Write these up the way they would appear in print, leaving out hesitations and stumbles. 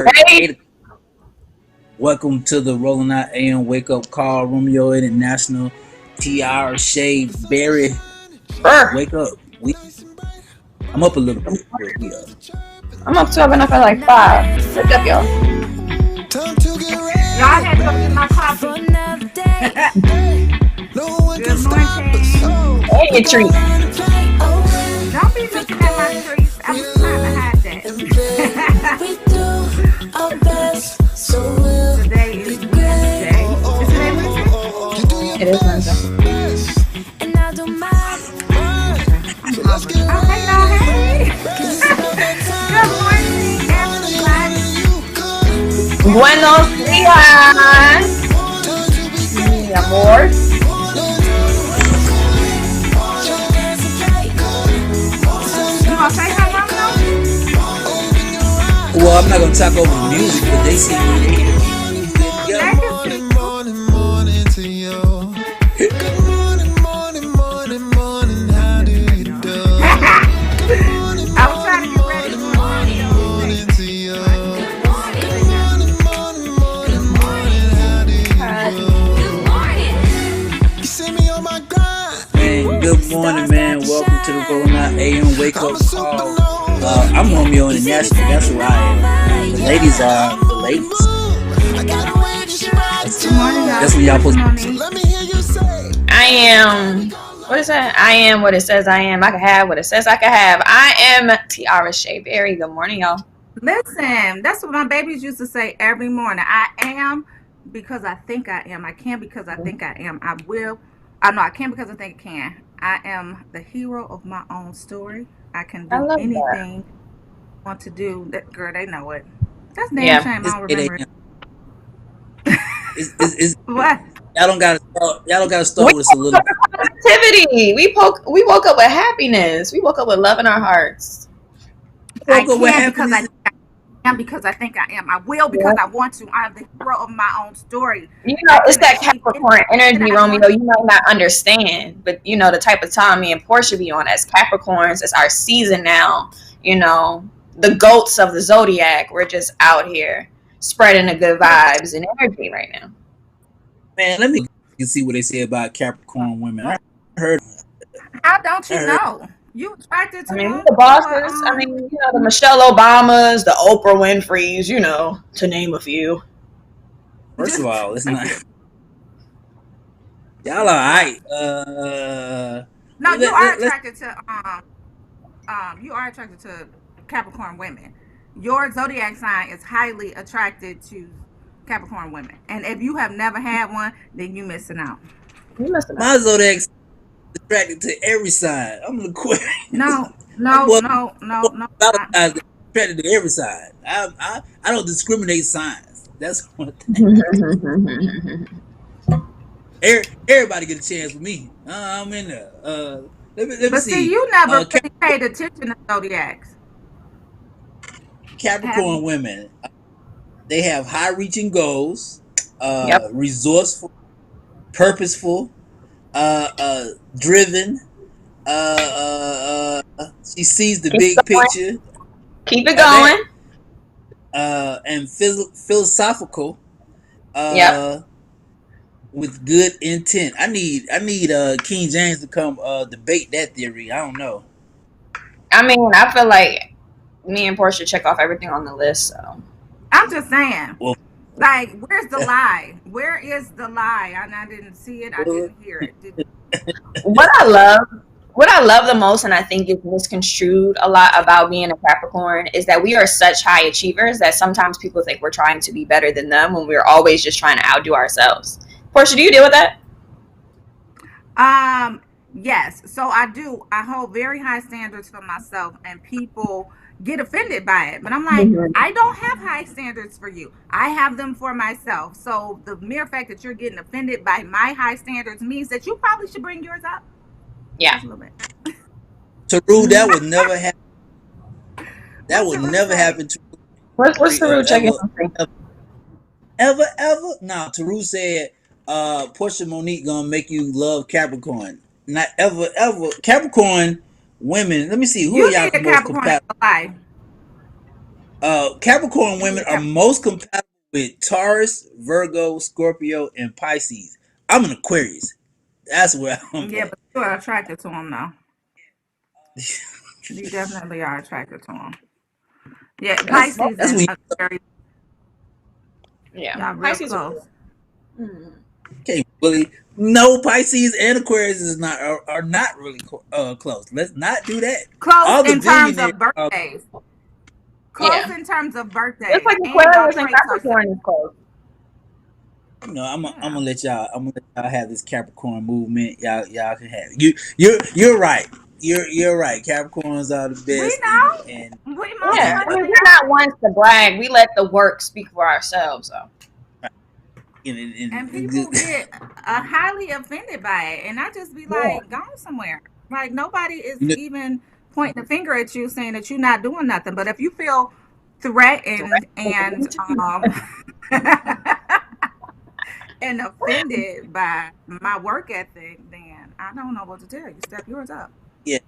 hour. Hey, Welcome to the Rolling Out AM Wake Up Call. Romeo International, Tiara, Shea, Barry. brr. Wake up. I'm up a little bit, but we up. I'm up to. I've been up at like 5. Wake up, y'all. Y'all had to go get my coffee. Good morning. Hey, your treat. Don't be looking at my treats. I was trying to hide that. Today is Wednesday. Is today Wednesday? It is Wednesday. Oh, hey, y'all. Hey. Good morning, everybody. Buenos días, mi amor. You gonna say something, Romeo? Well, I'm not gonna talk over the music, but they see me. Legacy. I was trying to get ready for Man, good morning, man. Welcome to the Rolling Out AM Wake Up Call. I'm Romeo International. That's who I am. The ladies are the ladies. Good morning, y'all. That's what y'all supposed Monique. I am. What is that? I am what it says I am. I can have what it says I can have. I am Tiara Shea. Very good morning, y'all. Listen, that's what my babies used to say every morning. I am because I think I am. I can because I think I am. I will. I know I can because I think I can. I am the hero of my own story. I can I do love that. anything I want to do. That girl, they know it. That's damn Yeah. shame I don't It's 8 remember a.m. it. It's What? y'all don't gotta We start with us a woke little up bit. with positivity. We woke up with happiness. We woke up with love in our hearts. I Woke up with can because happiness. I am because I think I am. I will because I want to. I'm the hero of my own story. You know, I it's can that achieve Capricorn anything energy, I want Romeo. You might not understand, but you know the type of time me and Porsha be on as Capricorns. It's our season now. You know, the goats of the zodiac. We're just out here spreading the good vibes and energy right now. Man, let me see what they say about Capricorn women. I heard. How don't I you heard. know? You attracted I to mean, we them? the You bosses. I mean, you know, the Michelle Obamas, the Oprah Winfreys. You know, to name a few. First of just all, it's not. Y'all are alright. no. Let's. You are attracted to Capricorn women. Your zodiac sign is highly attracted to Capricorn women, and if you have never had one, then you missing out. You missing out. My zodiac is attracted to every sign. I'm an Aquarius. No, I'm no, more no, no, no. a lot of signs that are attracted to every sign. I don't discriminate signs. That's one thing. Everybody get a chance with me. I'm in there. Let me But see, see. you never really paid attention to zodiacs, have you? Capricorn women. They have high-reaching goals. Yep. Resourceful, purposeful, driven. She sees the Keep big it going. picture. Keep it That going. and philosophical. Yep. Uh, with good intent. I need King James to come debate that theory. I don't know. I mean, I feel like me and Porsche check off everything on the list. So I'm just saying. Well, Like, where's the lie? Where is the lie? And I didn't see it. I didn't hear it. what I love, what I love the most, and I think is misconstrued a lot about being a Capricorn, is that we are such high achievers that sometimes people think we're trying to be better than them when we're always just trying to outdo ourselves. Porsche, do you deal with that? Um, yes. So I do. I hold very high standards for myself, and people get offended by it. But I'm like, I don't have high standards for you. I have them for myself. So the mere fact that you're getting offended by my high standards means that you probably should bring yours up Yeah. just a little bit. to rule that would never happen. That What's would the root never say? happen to What's the root checking ever, something? ever. No, Taru said, Porsha Monique gonna make you love Capricorn. Not ever. Capricorn women. Let me see. Who are You need y'all a most Capricorn in compatible? your life. Capricorn women are most compatible with Taurus, Virgo, Scorpio, and Pisces. I'm an Aquarius. That's where I'm Yeah, at. but you are attracted to them though. You definitely are attracted to them. Yeah, Pisces That's when and you Aquarius, Yeah, y'all real Pisces. close. can't really. No, Pisces and Aquarius are not really close. Let's not do that. Close All the in terms billionaires of are. birthdays. Close Yeah, in terms of just birthday, like and y'all Aquarius and traits are similar. Capricorn is close. I'm Yeah. gonna let y'all. I'm gonna let y'all have this Capricorn movement. Y'all can have it. You're right. You're right. Capricorns are the We best, and know. We most Yeah, and I mean, certainly we're are. not ones to brag. We let the work speak for ourselves, though. And and, people get highly offended by it. And I just be Yeah. like, go somewhere. Like, nobody is you know, even pointing a finger at you saying that you're not doing nothing. But if you feel threatened and offended by my work ethic, then I don't know what to tell you. Step yours up. yeah,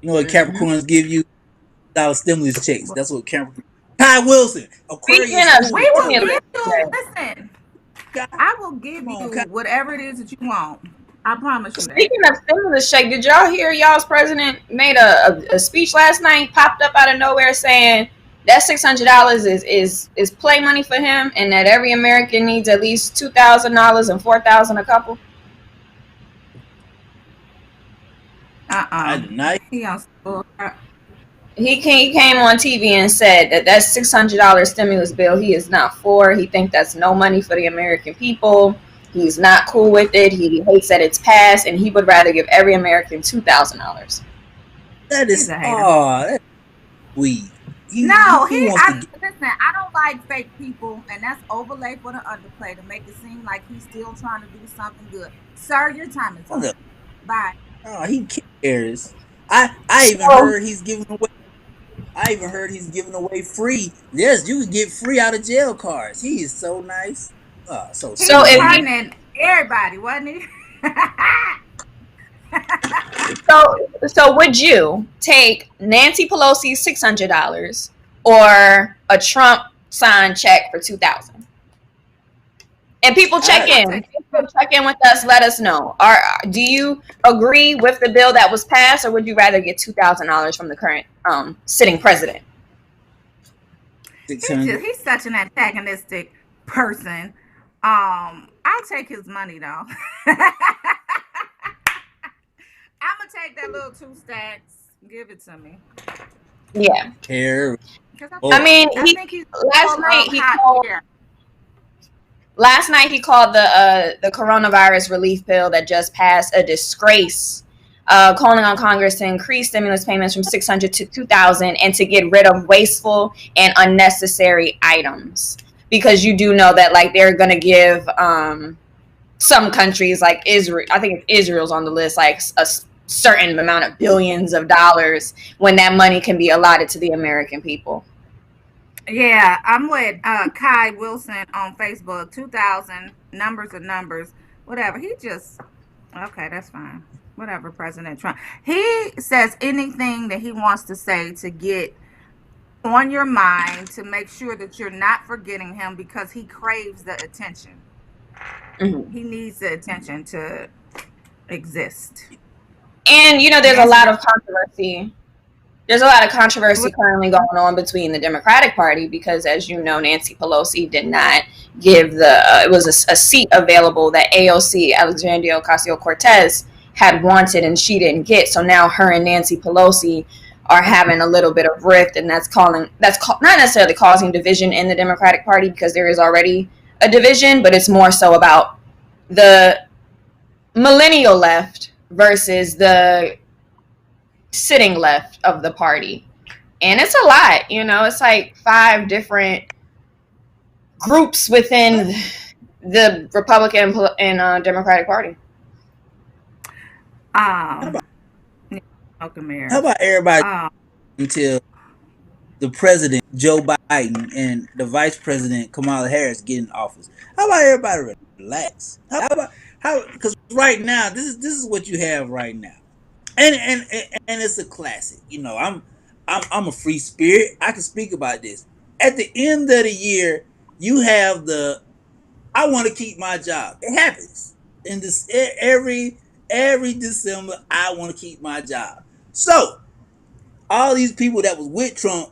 you know what Mhm. Capricorns give you? Stimulus checks. That's what Capricorn. Ty Wilson, Speaking Aquarius of We who? will Tell me, give stimulus, you, right. listen, Kai, I will give come on, you Kai. whatever it is that you want. I promise you that. Speaking of stimulus check, did y'all hear y'all's president made a speech last night? Popped up out of nowhere saying that $600 is play money for him, and that every American needs at least $2,000 and 4,000 a couple. I Uh-uh. do not. He on school. He came on TV and said that $600 stimulus bill he is not for. He thinks that's no money for the American people. He's not cool with it. He hates that it's passed, and he would rather give every American $2,000. That He's is a hater. that's sweet. No, He wants to get. listen, I don't like fake people, and that's overlay for the underplay to make it seem like he's still trying to do something good. Sir, your time is up. Bye. Oh, he cares. I even So heard he's giving away. I even heard he's giving away free. Yes, you can get free out of jail cards. He is so nice. Oh, so He so was sweet. if he pardoning everybody, wasn't he? so would you take Nancy Pelosi's $600 or a Trump signed check for 2,000? And people check I I in. take People check in with us. Let us know. Do you agree with the bill that was passed, or would you rather get $2,000 from the current sitting president? 600. he's such an antagonistic person. I'll take his money though. I'm gonna take that little 2 stacks. Give it to me. Yeah. Hair. Because I Oh, mean, I he think he's last full night of he hot called air. the coronavirus relief bill that just passed a disgrace, calling on Congress to increase stimulus payments from 600 to 2,000 and to get rid of wasteful and unnecessary items. Because you do know that like they're gonna give some countries like Israel, I think Israel's on the list, like a certain amount of billions of dollars when that money can be allotted to the American people. Yeah, I'm with Kai Wilson on Facebook. 2000 numbers are numbers. Whatever. He just okay. That's fine. Whatever. President Trump. He says anything that he wants to say to get on your mind to make sure that you're not forgetting him because he craves the attention. Mhm. He needs the attention to exist. And you know, Nancy, there's a lot of controversy currently going on between the Democratic Party because, as you know, Nancy Pelosi did not give it was a seat available that AOC, Alexandria Ocasio-Cortez, had wanted and she didn't get. So now her and Nancy Pelosi are having a little bit of rift, and not necessarily causing division in the Democratic Party because there is already a division, but it's more so about the millennial left versus the sitting left of the party. And it's a lot, you know, it's like 5 different groups within the Republican and Democratic Party. how about um, Malcolm how Ayers. about everybody Um, until the president Joe Biden and the vice president Kamala Harris get in office? How about everybody relax? How about how? Because right now, this is what you have right now, and it's a classic. You know, I'm a free spirit. I can speak about this. At the end of the year, you have the I want to keep my job. It happens in this every December. I want to keep my job. So all these people that was with Trump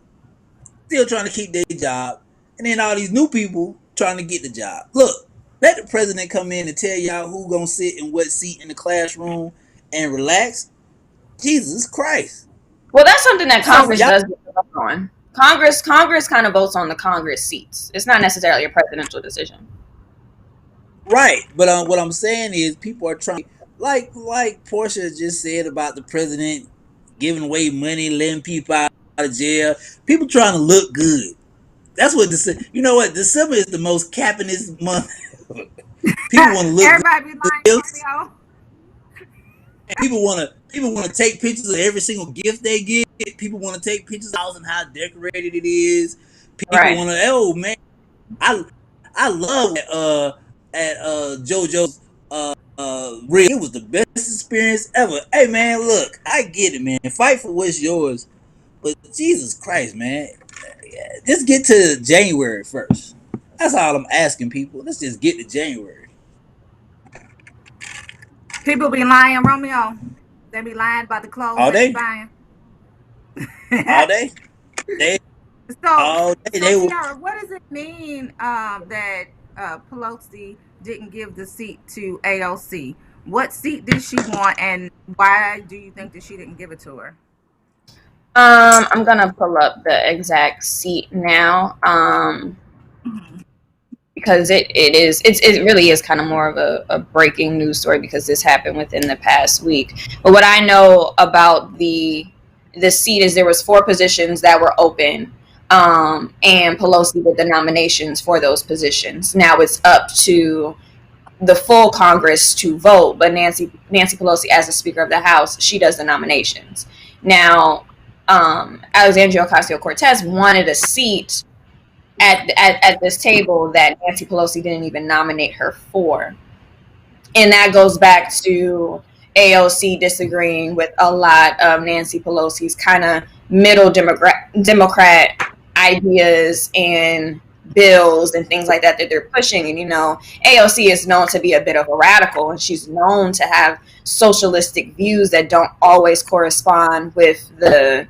still trying to keep their job, and then all these new people trying to get the job. Look, let the president come in and tell y'all who gonna sit in what seat in the classroom and relax. Jesus Christ! Well, that's something that Congress Y'all does vote on. Congress kind of votes on the Congress seats. It's not necessarily a presidential decision. right, but what I'm saying is people are trying, like Porsha just said about the president giving away money, letting people out of jail. People trying to look good. That's what you know what December is the most capitalist month. People want to look Everybody be lying, good. Romeo. People want to take pictures of every single gift they get. People want to take pictures of the house and how decorated it is. People Right. want to. Oh man, I I love at JoJo's rig. It was the best experience ever. Hey man, look, I get it, man. Fight for what's yours, but Jesus Christ, man, just get to January first. That's all I'm asking people. Let's just get to January. People be lying, Romeo. They be lying about the clothes All they be day, buying. all day, they so, all day. so They will. Tiara, what does it mean that Pelosi didn't give the seat to AOC? What seat did she want, and why do you think that she didn't give it to her? I'm gonna pull up the exact seat now. Because it really is kind of more of a breaking news story because this happened within the past week. But what I know about the seat is there was 4 positions that were open, and Pelosi did the nominations for those positions. Now it's up to the full Congress to vote, but Nancy Pelosi, as the Speaker of the House, she does the nominations. Now, Alexandria Ocasio-Cortez wanted a seat at this table that Nancy Pelosi didn't even nominate her for. And that goes back to AOC disagreeing with a lot of Nancy Pelosi's kind of middle Democrat ideas and bills and things like that they're pushing. And, AOC is known to be a bit of a radical, and she's known to have socialistic views that don't always correspond with a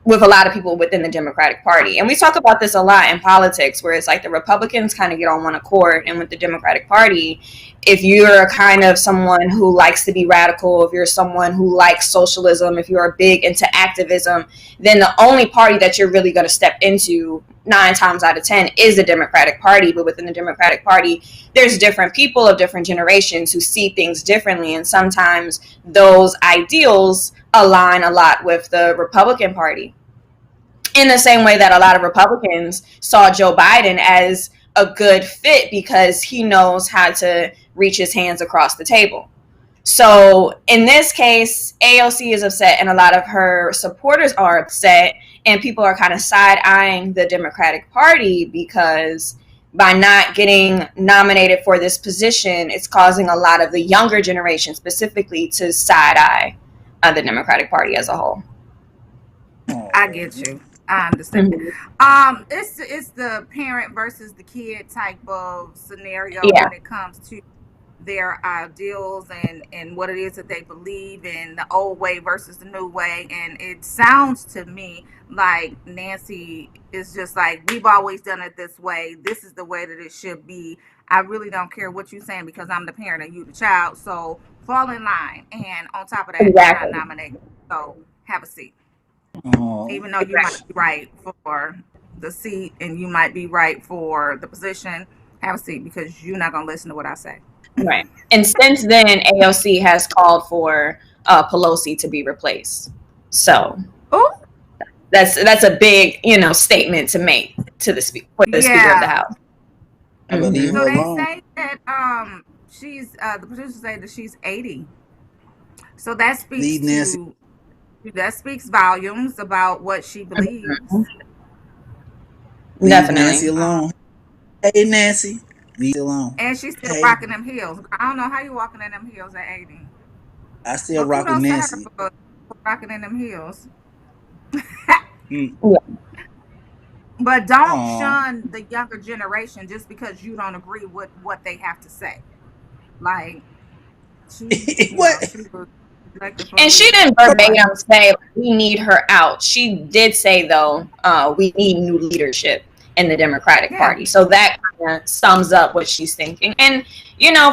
lot of people within the Democratic Party. And we talk about this a lot in politics, where it's like the Republicans kind of get on one accord, and with the Democratic Party, if you're kind of someone who likes to be radical, if you're someone who likes socialism, if you're big into activism, then the only party that you're really going to step into 9 times out of 10 is the Democratic Party. But within the Democratic Party, there's different people of different generations who see things differently, and sometimes those ideals align a lot with the Republican Party. In the same way that a lot of Republicans saw Joe Biden as a good fit because he knows how to reach his hands across the table. So in this case, AOC is upset, and a lot of her supporters are upset, and people are kind of side-eyeing the Democratic Party because by not getting nominated for this position, it's causing a lot of the younger generation specifically to side-eye the Democratic Party as a whole. I get you. I understand. Mm-hmm. It's the parent versus the kid type of scenario Yeah. when it comes to their ideals and what it is that they believe in, the old way versus the new way. And it sounds to me like Nancy is just like, we've always done it this way. This is the way that it should be. I really don't care what you're saying because I'm the parent and you the child. So fall in line. And on top of that, Exactly. I'm not nominated. So have a seat. Oh, Even though you might be right for the seat and you might be right for the position, have a seat because you're not going to listen to what I say. Right. And since then, AOC has called for Pelosi to be replaced. So that's a big, statement to make to the Speaker of the House. I believe So her they alone. say that she's the producers say that she's 80. So that speaks volumes about what she believes. Definitely. Leave Nancy alone. Hey Nancy, leave alone. And she's still rocking them heels. I don't know how you walking in them heels at 80. I still rock with Nancy. For rocking in them heels. Mm. Yeah. But don't Oh, shun the younger generation just because you don't agree with what they have to say. Like what? she was elected for a And she reason. didn't verbatim say like, we need her out. She did say though, we need new leadership in the Democratic Yeah. Party. So that kind of sums up what she's thinking. And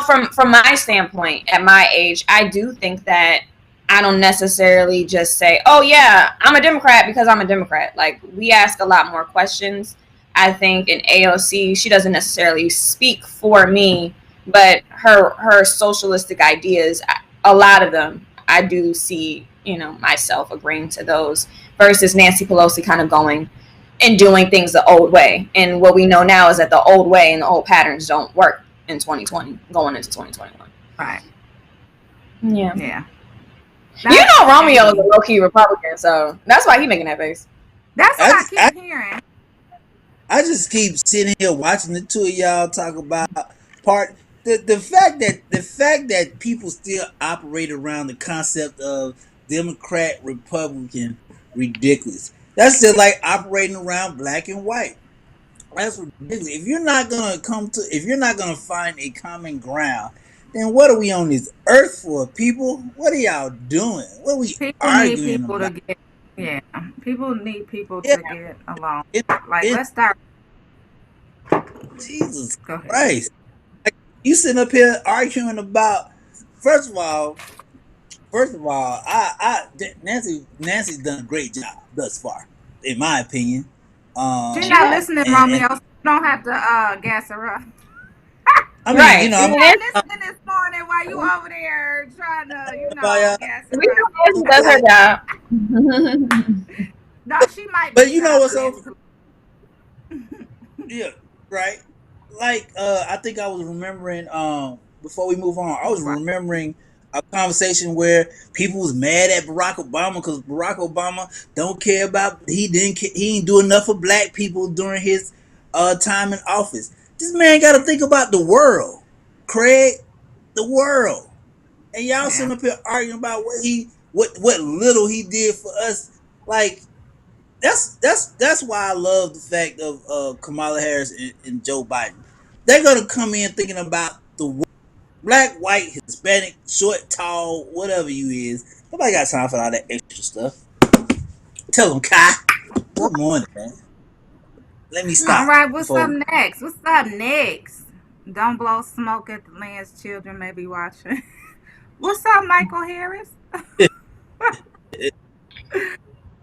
from my standpoint, at my age, I do think that I don't necessarily just say, "Oh yeah, I'm a Democrat because I'm a Democrat." Like we ask a lot more questions. I think in AOC, she doesn't necessarily speak for me, but her socialistic ideas, a lot of them I do see, myself agreeing to those versus Nancy Pelosi kind of going and doing things the old way. And what we know now is that the old way and the old patterns don't work in 2020, going into 2021. Right. Yeah. Yeah. That's Romeo is a shady. low key Republican, so that's why he making that face. That's what I I just, I, keep hearing. I just keep sitting here watching the two of y'all talk about part the fact that people still operate around the concept of Democrat Republican ridiculous. That's just like operating around black and white. That's ridiculous. If you're not gonna find a common ground, then what are we on this earth for, people? What are y'all doing? What are we People need arguing people to about? get yeah. People need people Yeah, to get along. in, Like in let's start Jesus go ahead. Christ. Like, you sitting up here arguing about first of all, Nancy's done a great job thus far, in my opinion. She's She not has. listening, And Romeo. So you don't have to gas her up. I mean, Right. She I'm not listening this morning while you talking over there trying to, about y'all, gas We her up. know Nancy does her job. No, she might but be. you Shut know up, what's so Nancy. yeah, right? Like I think I was remembering before we move on, I was Right. remembering a conversation where people was mad at Barack Obama because Barack Obama don't care about he ain't do enough for black people during his time in office. This man got to think about the world, Craig, the world, and y'all Yeah. sitting up here arguing about what little he did for us. Like that's why I love the fact of Kamala Harris and Joe Biden. They're gonna come in thinking about the black, white, Hispanic, short, tall, whatever you is. Nobody got time for all that extra stuff. Tell them, Kai. Good morning, man. Let me All stop right. What's up before. next? What's up next? Don't blow smoke at the land's children may be watching. What's up, Michael Harris?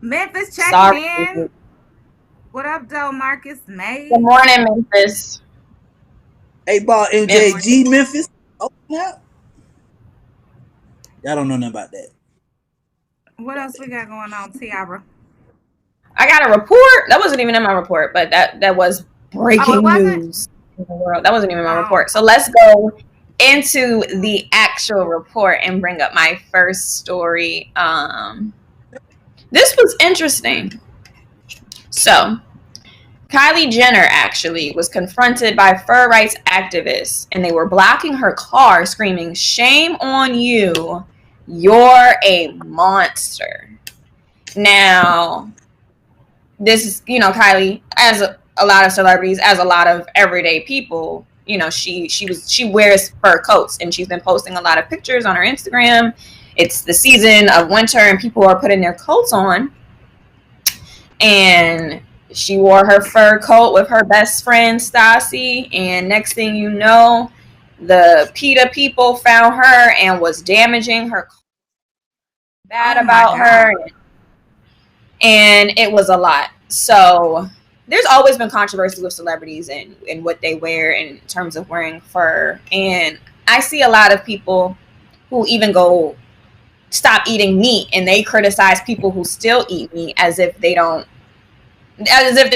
Memphis checking Sorry. in. Good What up, Joe Marcus May? morning, Memphis. Hey, ball Good morning. Memphis. MJG Memphis. Oh, yeah. Y'all don't know nothing about that. What else we got going on, Tiara? I got a report. That wasn't even in my report, but that was Oh, it breaking wasn't? news in the world. That wasn't even my Oh, report. So let's go into the actual report and bring up my first story. This was interesting. So Kylie Jenner actually was confronted by fur rights activists, and they were blocking her car, screaming, "Shame on you! You're a monster." Now, this is, Kylie, as a lot of celebrities, as a lot of everyday people, she wears fur coats, and she's been posting a lot of pictures on her Instagram. It's the season of winter, and people are putting their coats on, and she wore her fur coat with her best friend Stassi, and next thing you know, the PETA people found her and was damaging her, bad oh my about God. her, and it was a lot. So there's always been controversy with celebrities and what they wear in terms of wearing fur, and I see a lot of people who even go stop eating meat, and they criticize people who still eat meat as if they're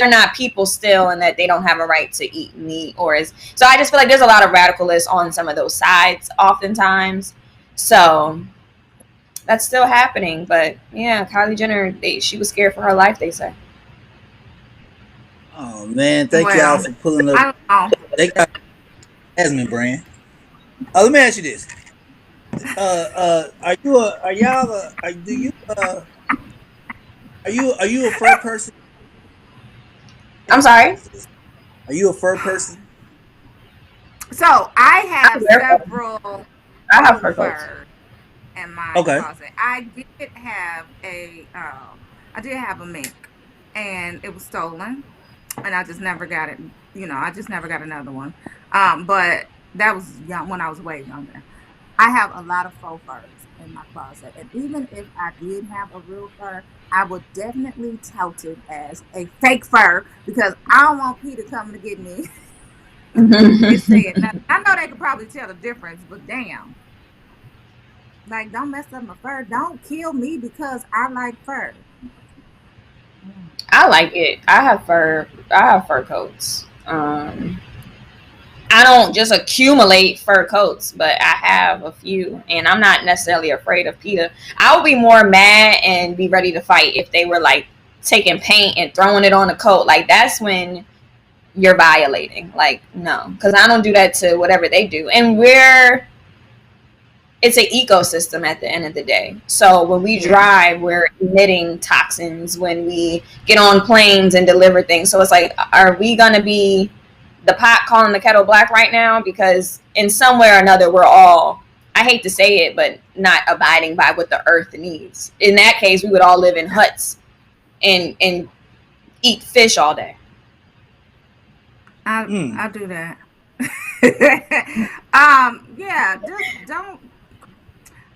not people still, and that they don't have a right to eat meat. So I just feel like there's a lot of radicalists on some of those sides oftentimes. So that's still happening. But yeah, Kylie Jenner, she was scared for her life, they say. Oh man, thank y'all Well, for pulling up. I don't know. They got Jasmine brand. Let me ask you this. Are you a, are y'all a, are, do you are you a fur person? I'm sorry. Are you a fur person? So I I have wear fur. several I have faux fur coats. furs in my Okay. closet. I did have a mink, and it was stolen, and I just never got it. I just never got another one. But that was young when I was way younger. I have a lot of faux furs in my closet, and even if I did have a real fur, I would definitely tout it as a fake fur because I don't want Peter coming to get me and saying nothing. I know they could probably tell the difference, but damn, like don't mess up my fur. Don't kill me because I like fur. I like it. I have fur. I have fur coats. I don't just accumulate fur coats, but I have a few, and I'm not necessarily afraid of PETA. I would be more mad and be ready to fight if they were like taking paint and throwing it on a coat. Like that's when you're violating. Like no, because I don't do that to whatever they do, and it's an ecosystem at the end of the day. So when we Yeah. drive, we're emitting toxins when we get on planes and deliver things. So it's like, are we going to be the pot calling the kettle black right now? Because in some way or another, we're all, I hate to say it, but not abiding by what the earth needs. In that case, we would all live in huts and eat fish all day. I do that. Yeah, just don't.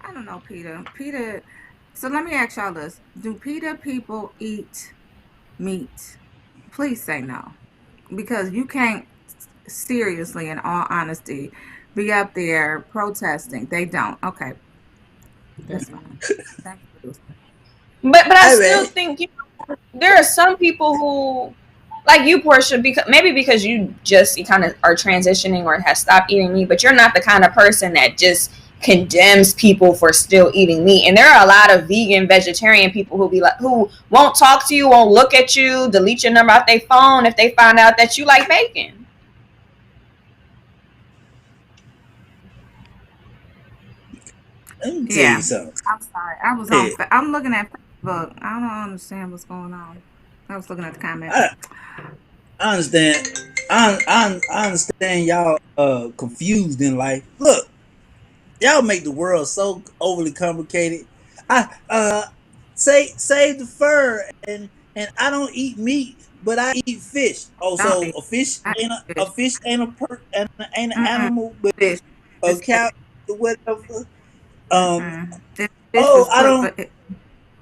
I don't know, Peter. Peter. So let me ask y'all this: do Peter people eat meat? Please say no, because you can't seriously, in all honesty, be up there protesting. They don't. Okay, that's fine. Thank you. But I Hey still man. think there are some people who like you, Porsha, because maybe because you kind of are transitioning or have stopped eating meat, but you're not the kind of person that just condemns people for still eating meat. And there are a lot of vegan, vegetarian people who won't talk to you, won't look at you, delete your number off their phone if they find out that you like bacon. Let me tell you Yeah, something. I'm sorry. I was on. Hey, I'm looking at Facebook. I don't understand what's going on. I was looking at the comments. I I understand. I understand y'all confused in life. Look, y'all make the world so overly complicated. I save the fur and I don't eat meat, but I eat fish. Oh, Don't so eat. I a eat fish. fish ain't ain't an Mm-mm. animal, but Fish. a It's fish. cow or whatever. Um. This fish Oh, was I put don't. for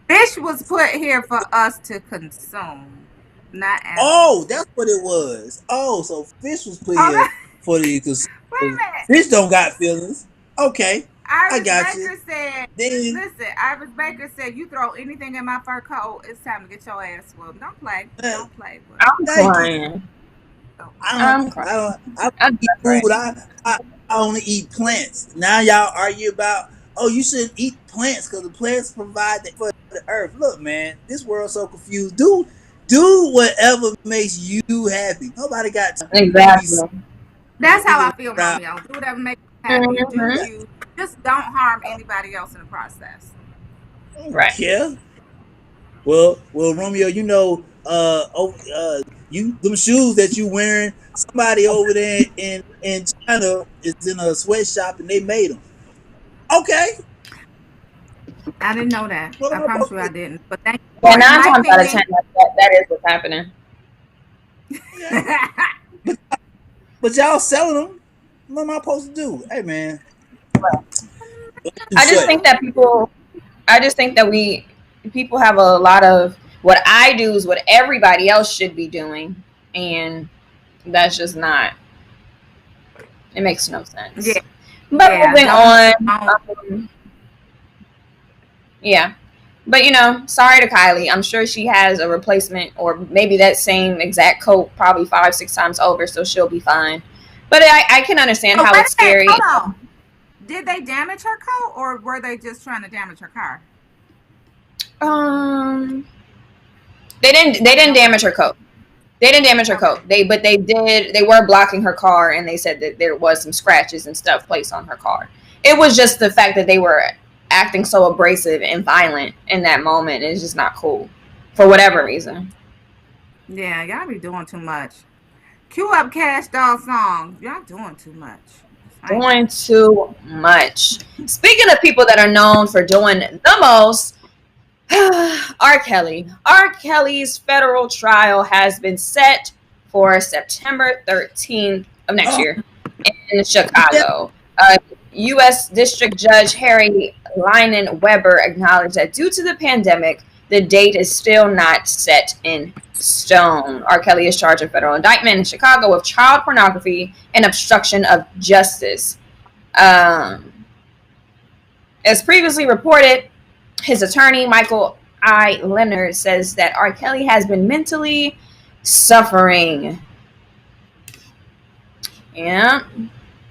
fish was put here for us to consume, not Oh, animals. that's what it was. Oh, so fish was put Oh, here for the because wait a minute. fish don't got feelings. Okay, I Iris got you. Baker said, Then "Listen, Iris Baker said you throw anything in my fur coat, it's time to get your ass whooped. Don't play. uh, Don't play with me. I'm thank you. crying. Don't I play. don't. I'm crying. I don't I'm eat not food. crying. I I only eat plants. Now y'all argue about oh you should eat plants because the plants provide for the earth. Look, man, this world's so confused. Do whatever makes you happy. Nobody got time to be Exactly. That's how sitting I feel, around. Romeo. Do whatever makes you happy. Do Hmm. you. Just don't harm anybody else in the process. I don't Right. care. Well, Romeo, you them shoes that you wearing, somebody over there in China is in a sweatshop and they made them. Okay, I didn't know that. what I am I promise supposed you I to didn't. But thank you Yeah, for 9 times enlightening out of 10, me. that is what's happening. do? Okay, but but y'all selling them. What am I supposed to do? Hey man, too I just short. think that people, I just think that people have a lot of what I do is what everybody else should be doing. And that's just not, it makes no Yeah, sense. But yeah. moving Don't on, don't yeah. But sorry to Kylie. I'm sure she has a replacement or maybe that same exact coat probably 5, 6 times over, so she'll be fine. But I can understand Oh, how wait it's a minute. scary. Hold on. Did they damage her coat or were they just trying to damage her car? Um, they didn't No way. damage her coat. They didn't damage her Okay. coat. They were blocking her car and they said that there was some scratches and stuff placed on her car. It was just the fact that they were acting so abrasive and violent in that moment is just not cool for whatever reason. Yeah, y'all be doing too much. Cue up Cash Doll songs. Y'all doing too much. Like, Doing too much. Speaking of people that are known for doing the most, R. Kelly. R. Kelly's federal trial has been set for September 13th of next Oh, year in yeah. Chicago. U.S. District Judge Harry Lynon Weber acknowledged that due to the pandemic, the date is still not set in stone. R. Kelly is charged in federal indictment in Chicago with child pornography and obstruction of justice. Um, as previously reported, his attorney, Michael I. Leonard, says that R. Kelly has been mentally suffering. Yeah.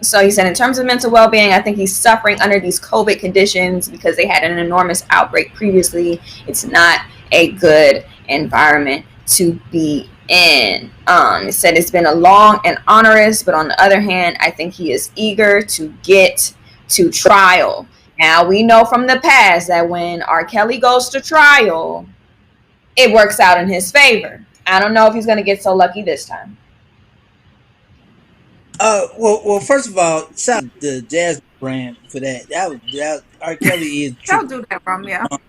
So he said, in terms of mental well being, I think he's suffering under these COVID conditions because they had an enormous outbreak previously. It's not a good environment to be in. It said it's been a long and onerous, but on the other hand, I think he is eager to get to trial. Now, we know from the past that when R. Kelly goes to trial, it works out in his favor. I don't know if he's going to get so lucky this time. Well, first of all, shout out to the Jazz brand for that. That R. Kelly is don't tripping. do that, Romeo. What?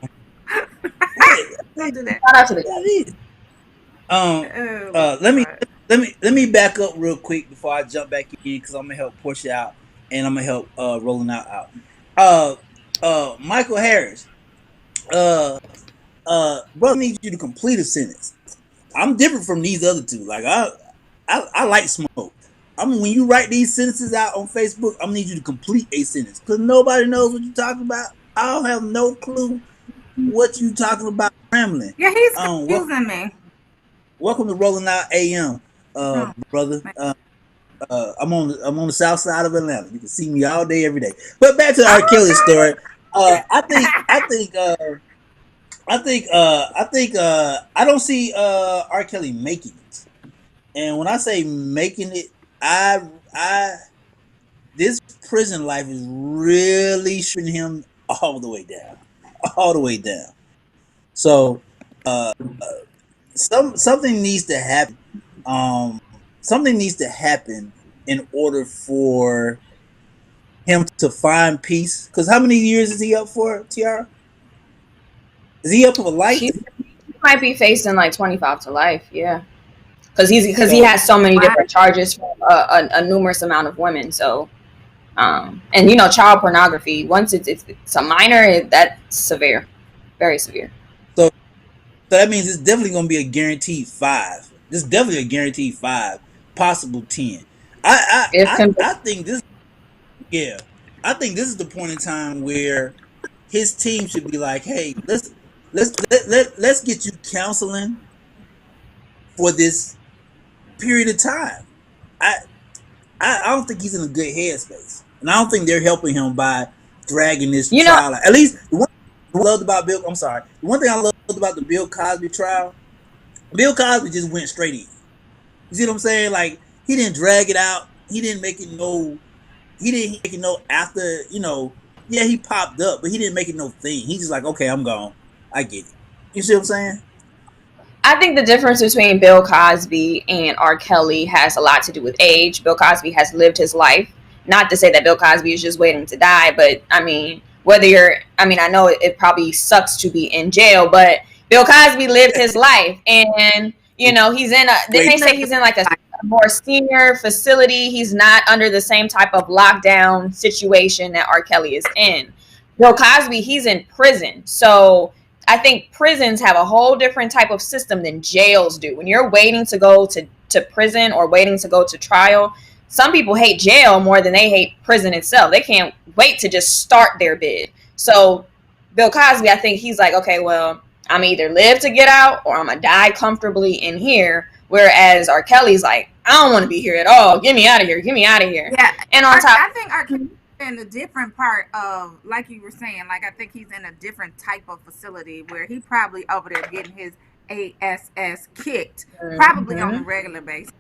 Don't do that. Shout out to the That is. Um, Oh, let me Lord. let me back up real quick before I jump back in because I'm gonna help Porsha out and I'm gonna help rolling out. Michael Harris. Uh, brother, needs you to complete a sentence. I'm different from these other two. Like I like smoke. I mean, when you write these sentences out on Facebook, I'm gonna need you to complete a sentence because nobody knows what you're talking about. I don't have no clue what you talking about rambling. Yeah, he's Welcome, confusing me. welcome to Rolling Out AM, Oh, brother. man. I'm on the south side of Atlanta. You can see me all day, every day. But back to the R. Kelly Oh, story. Uh, I think I think I don't see R. Kelly making it. And when I say making it, I this prison life is really stripping him all the way down, all the way down. So uh, something needs to happen. Um, something needs to happen in order for him to find peace. Because how many years is he up for, Tiara? Is he up for life? He might be facing like 25 to life. Yeah. Because he So has so many wow. different charges from a numerous amount of women. So, and child pornography. Once it's a minor, that's severe, very severe. so that means it's definitely going to be a guaranteed five. This is definitely a guaranteed five, possible 10. I I If I, convicted, I think this. Yeah, I think this is the point in time where his team should be like, "Hey, let's get you counseling for this period of time." I I don't think he's in a good headspace, and I don't think they're helping him by dragging this you know, trial out. At least the one thing I loved about Bill. I'm sorry. The one thing I loved about the Bill Cosby trial, Bill Cosby just went straight in. You see what I'm saying? Like he didn't drag it out. He didn't make it no. He didn't make it no after. Yeah, he popped up, but he didn't make it no thing. He's just like, okay, I'm gone. I get it. You see what I'm saying? I think the difference between Bill Cosby and R. Kelly has a lot to do with age. Bill Cosby has lived his life. Not to say that Bill Cosby is just waiting to die, but I mean, I know it probably sucks to be in jail, but Bill Cosby lived his life, and he's in a. Didn't Wait, they say he's in like a more senior facility? He's not under the same type of lockdown situation that R. Kelly is in. Bill Cosby, he's in prison, so I think prisons have a whole different type of system than jails do. When you're waiting to go to prison or waiting to go to trial, some people hate jail more than they hate prison itself. They can't wait to just start their bid. So Bill Cosby, I think he's like, okay, well, I'm either live to get out or I'm gonna die comfortably in here. Whereas R. Kelly's like, I don't want to be here at all. Get me out of here. Get me out of here. Yeah, And on top, I think our in a different part of, like you were saying, like I think he's in a different type of facility where he probably over there getting his ass kicked, probably on a regular basis.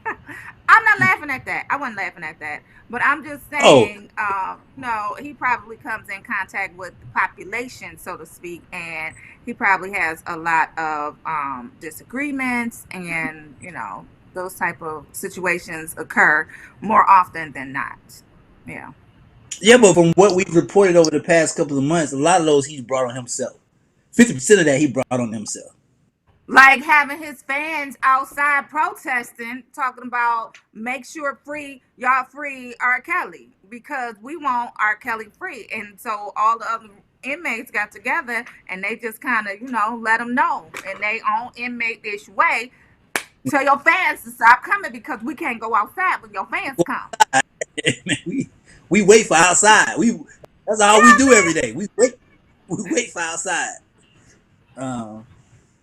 I'm not laughing at that. I wasn't laughing at that. But I'm just Oh, saying, no, he probably comes in contact with the population, so to speak, and he probably has a lot of disagreements, and those type of situations occur more often than not. Yeah. yeah, but from what we've reported over the past couple of months, a lot of those he's brought on himself. 50% of that he brought on himself. Like having his fans outside protesting, talking about make sure y'all free R. Kelly because we want R. Kelly free. And so all the other inmates got together and they just kind of, let them know in their own inmate-ish way. Tell your fans to stop coming because we can't go outside when your fans come. we wait for outside. That's all we do every day. We wait for outside. Um,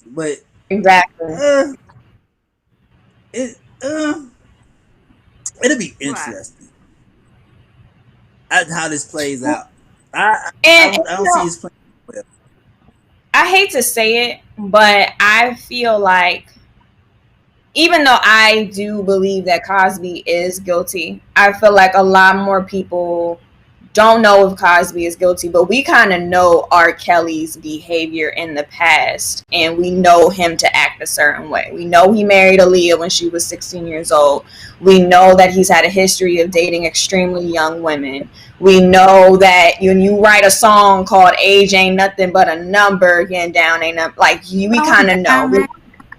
but Exactly. uh, it uh, it'll be What? interesting how this plays out. I I And don't, I don't see his playing well. I hate to say it, but I feel like even though I do believe that Cosby is guilty, I feel like a lot more people don't know if Cosby is guilty, but we kind of know R. Kelly's behavior in the past, and we know him to act a certain way. We know he married Aaliyah when she was 16 years old. We know that he's had a history of dating extremely young women. We know that when you write a song called "Age Ain't Nothing But a Number," getting down ain't up, we kind of know.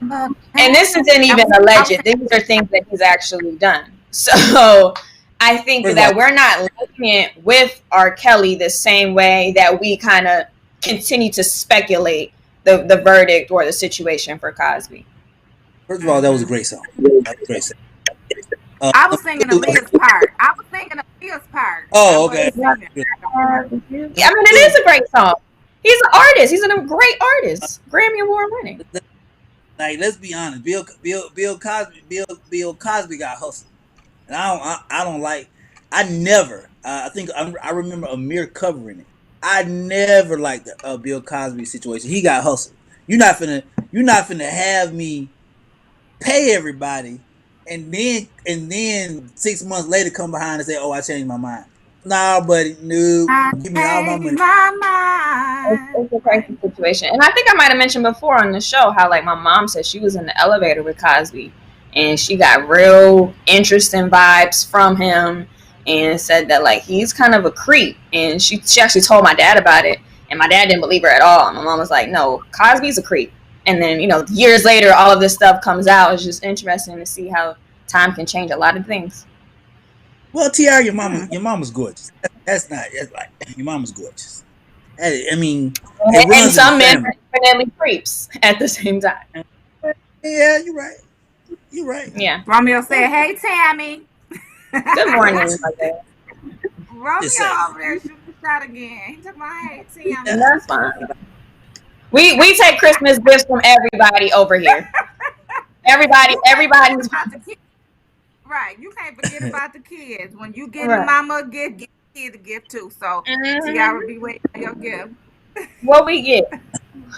And this isn't I even was, I was alleged. These are things that he's actually done. So I think First of all, that we're not looking with R. Kelly the same way that we kind of continue to speculate the verdict or the situation for Cosby. that was a mm-hmm. great song. That was a great song. I was singing Aaliyah's part. I was singing Aaliyah's part. I Oh, okay. wasn't singing. I mean, it is a great song. He's an artist. He's a great artist. Grammy Award winning. Like, let's be honest. Bill Cosby got hustled, and I don't like. I never. I think I remember Amir covering it. I never liked the Bill Cosby situation. He got hustled. You're not finna have me pay everybody, and then 6 months later come behind and say, "Oh, I changed my mind." Nah, buddy, no, I give me all my changed money. my It's, mind. it's a Right. crazy situation. And I think I might have mentioned before on the show how like my mom said she was in the elevator with Cosby and she got real interesting vibes from him and said that like he's kind of a creep. And she actually told my dad about it and my dad didn't believe her at all. And my mom was like, no, Cosby's a creep. And then, years later all of this stuff comes out. It's just interesting to see how time can change a lot of things. Well, Tiara, your Hmm. mama's gorgeous. That's like your mama's gorgeous. I mean, it And runs in the some men family. are definitely creeps at the same time. Yeah, you're right. You're right. Yeah. Romeo said, "Hey, Tammy." Good morning, mother. Just Romeo saying. over there shooting the shot again. He talking about, "Hey, Tammy." Yeah. That's fine. We take Christmas gifts from everybody over here. Everybody's About the kids. Right. You can't forget about the kids. When you get the right. mama a gift, give the kid a gift too. So Tiara Mm-hmm. be waiting for your gift. What we get?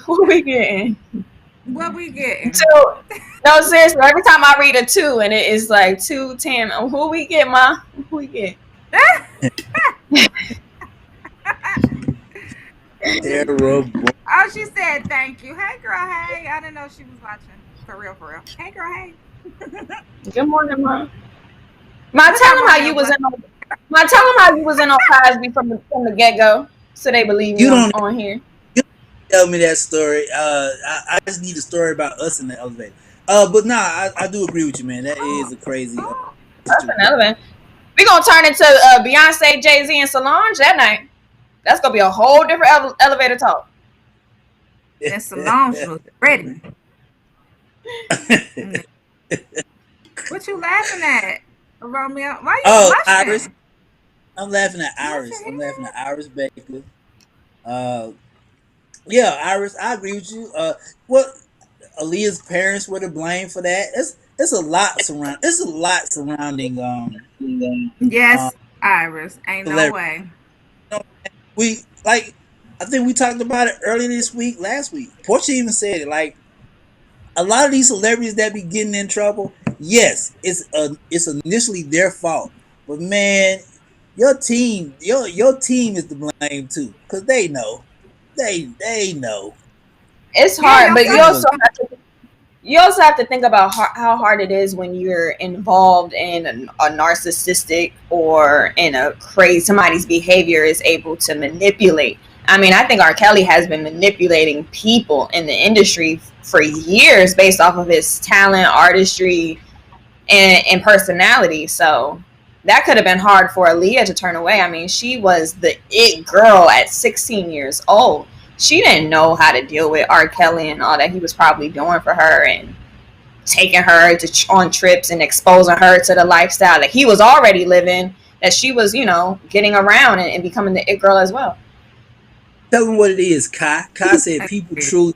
What we getting? What we getting? Two. No, seriously. Every time I read a two and it is like 2:10, who we get, ma? Who we get? Terrible. Oh, she said thank you. Hey, girl. Hey, I didn't know she was watching. For real, for real. Hey, girl. Hey. Good morning, ma. Ma, Look tell at them how Romeo you was bless. in. Ma, tell them how you was in on Cosby from the get go, so they believe me You don't on here. tell me that story. I just need a story about us in the elevator. But nah, I do agree with you, man. That is a crazy Oh, That's situation. another one. We gonna turn into Beyonce, Jay-Z, and Solange that night. That's gonna be a whole different elevator talk. and Solange was ready. What you laughing at, Romeo? Why you Oh, Iris. blushing? I'm laughing at Blush Iris. your I'm laughing head. at Iris Baker. Uh, yeah, Iris, I agree with you. Well, Aaliyah's parents were to blame for that. It's a lot surrounding uh Yes, Iris. Ain't no celebrity. way. You know, we like I think we talked about it earlier this week, last week. Porsha even said it. Like a lot of these celebrities that be getting in trouble, Yes, it's initially their fault, but man, your team is to blame too, cause they know, they know. It's Yeah, hard, your but They know it's you also have to think about how hard it is when you're involved in a narcissistic or in a crazy somebody's behavior is able to manipulate. I mean, I think R. Kelly has been manipulating people in the industry for years based off of his talent, artistry, and personality. So that could have been hard for Aaliyah to turn away. I mean, she was the it girl at 16 years old. She didn't know how to deal with R. Kelly and all that he was probably doing for her and taking her on trips and exposing her to the lifestyle that he was already living, that she was, getting around and becoming the it girl as well. tell them what it is. Kai said people truly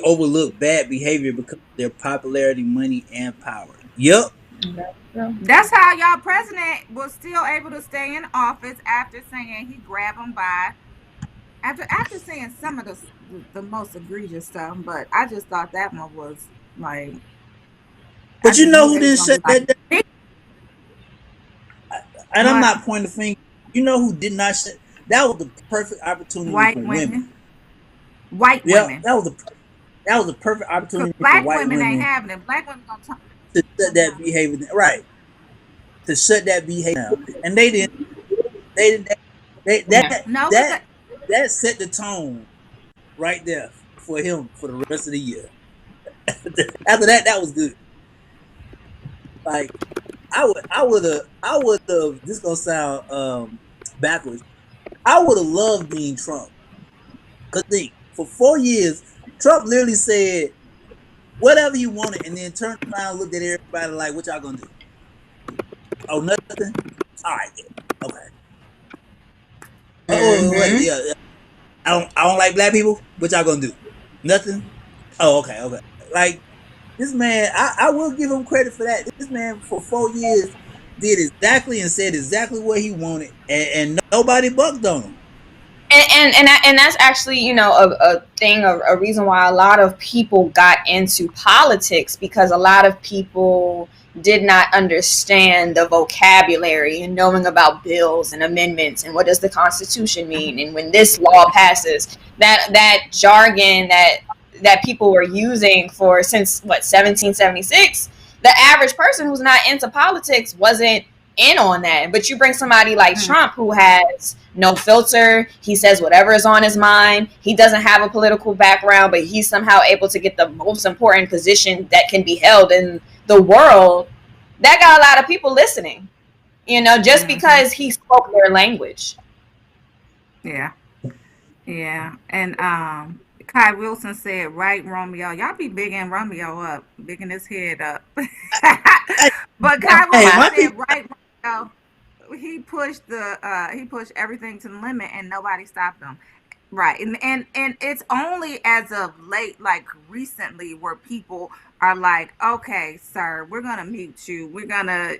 overlook bad behavior because of their popularity, money, and power. Yep. Yeah. That's how y'all president was still able to stay in office after saying he grabbed him by after saying some of the most egregious stuff. But I just thought that one was like I But you just know knew who they was didn't gonna be shut like that down? And I'm what not pointing the finger. You know who did not shut? That was the perfect opportunity white for women. women, white Yeah, women, that was the perfect because opportunity for black white women ain't women having it. Black women gonna to shut turn that down. behavior down. Right. To shut that behavior down. And they didn't they didn't they, Yeah. No, because that that set the tone right there for him for the rest of the year. After that, that was good. Like I would have this gonna sound backwards. I would have loved being Trump. Cause think for 4 years, Trump literally said whatever you wanted, and then turned around, looked at everybody like, "What y'all gonna do? Oh, nothing. All right, yeah. Okay. Oh, wait, Mm-hmm. yeah, yeah. I don't like black people. What y'all gonna do? Nothing. Oh, okay, okay. Like this man, I will give him credit for that. This man for 4 years did exactly and said exactly what he wanted, and nobody bucked on him. And that's actually a thing, a reason why a lot of people got into politics, because a lot of people did not understand the vocabulary and knowing about bills and amendments and what does the Constitution mean, and when this law passes, that jargon that people were using for since what 1776, the average person who's not into politics wasn't in on that. But you bring somebody like mm, Trump, who has no filter, he says whatever is on his mind, he doesn't have a political background, but he's somehow able to get the most important position that can be held in the world. That got a lot of people listening, just mm-hmm. because he spoke their language. Yeah, yeah, and Kai Wilson said, "Right, Romeo, y'all be bigging Romeo up, bigging his head up." Hey, But Kai hey, Wilson my said, people. "Right, Romeo." He pushed everything to the limit, and nobody stopped him. Right. And it's only as of late, like recently, where people are like, okay, sir, we're gonna mute you. We're gonna,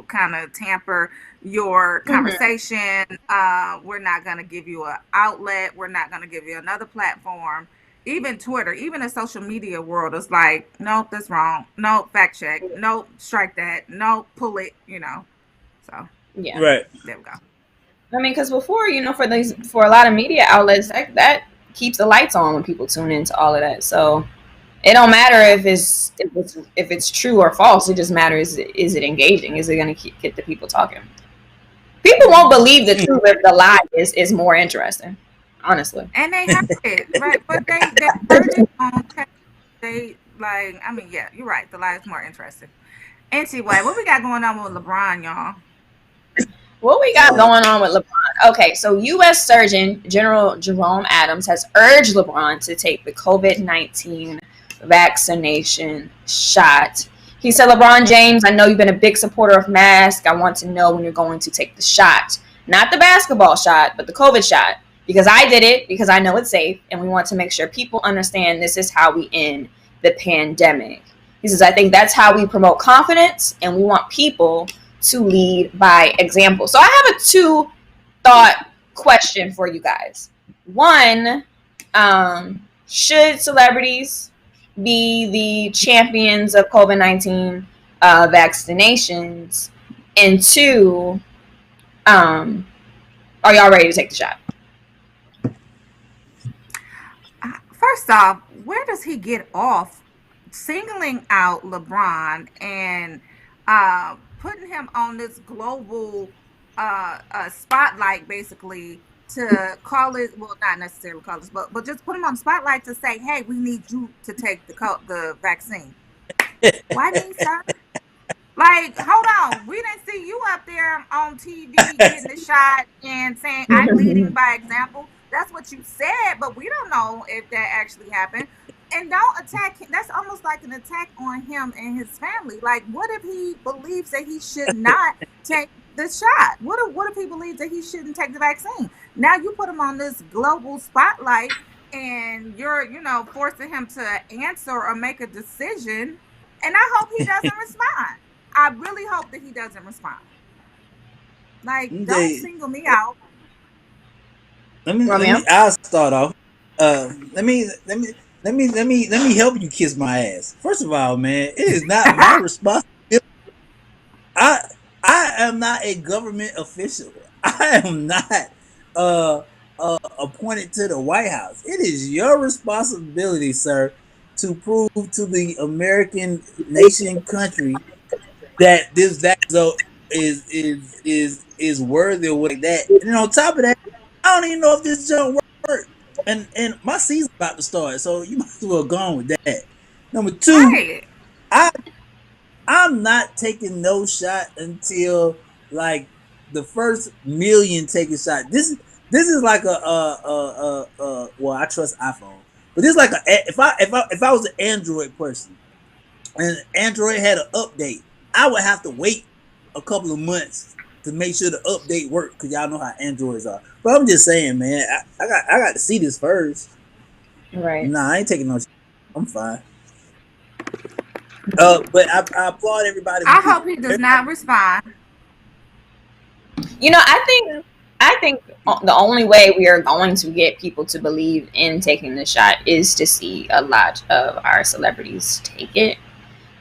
kind of tamper your Mm-hmm. conversation. We're not gonna give you an outlet. We're not gonna give you another platform. Even Twitter, even the social media world is like, nope, that's wrong. Nope, fact check. Nope, strike that. Nope, pull it. So Yeah. Right. there we go. I mean, because before, for a lot of media outlets, that keeps the lights on when people tune into all of that. So it don't matter Yeah. if it's true or false. It just matters, is it engaging? Is it going to get the people talking? People won't Hmm. believe the truth if the lie is more interesting. Honestly. And they heard it, right? But they heard it on tape. They like, I mean, yeah, you're right. The lie is more interesting. Anyway, what we got going on with LeBron, y'all? What we got Uh, going on with LeBron? Okay, so U.S. Surgeon General Jerome Adams has urged LeBron to take the COVID-19 vaccination shot. He said, LeBron James, I know you've been a big supporter of masks. I want to know when you're going to take the shot. Not the basketball shot, but the COVID shot. Because I did it, because I know it's safe, and we want to make sure people understand this is how we end the pandemic. He says, I think that's how we promote confidence, and we want people to lead by example. So I have a two thought question for you guys. One, should celebrities be the champions of COVID-19 vaccinations? And two, are y'all ready to take the shot? First off, where does he get off singling out LeBron and putting him on this global spotlight, basically to call it? Well, not necessarily call it, but just put him on spotlight to say, "Hey, we need you to take the vaccine." Why me, sir? Like, hold on. We didn't see you up there on TV getting the shot and saying, "I'm leading by example." That's what you said, but we don't know if that actually happened. And don't attack him. That's almost like an attack on him and his family. Like, what if he believes that he should not take the shot? What if he believes that he shouldn't take the vaccine? Now you put him on this global spotlight and you're, forcing him to answer or make a decision. And I hope he doesn't respond. I really hope that he doesn't respond. Like, don't single me out. Romeo? I'll start off. Let me help you kiss my ass. First of all, man, it is not my responsibility. I I am not a government official. I am not uh, appointed to the White House. It is your responsibility, sir, to prove to the American nation country that this vaccine is worthy or like that. And then on top of that, I don't even know if this junk work. And my season's about to start, so you might as well go on with that. Number two, Right. I I'm not taking no shot until like the first million take a shot. This is like well, I trust iPhone, but this is like if I was an Android person and Android had an update, I would have to wait a couple of months to make sure the update worked because y'all know how Androids are. But I'm just saying, man, I got to see this first. Right. Nah, I ain't taking no shot. I'm fine. But I applaud everybody who I did. hope he does not respond. I think the only way we are going to get people to believe in taking the shot is to see a lot of our celebrities take it.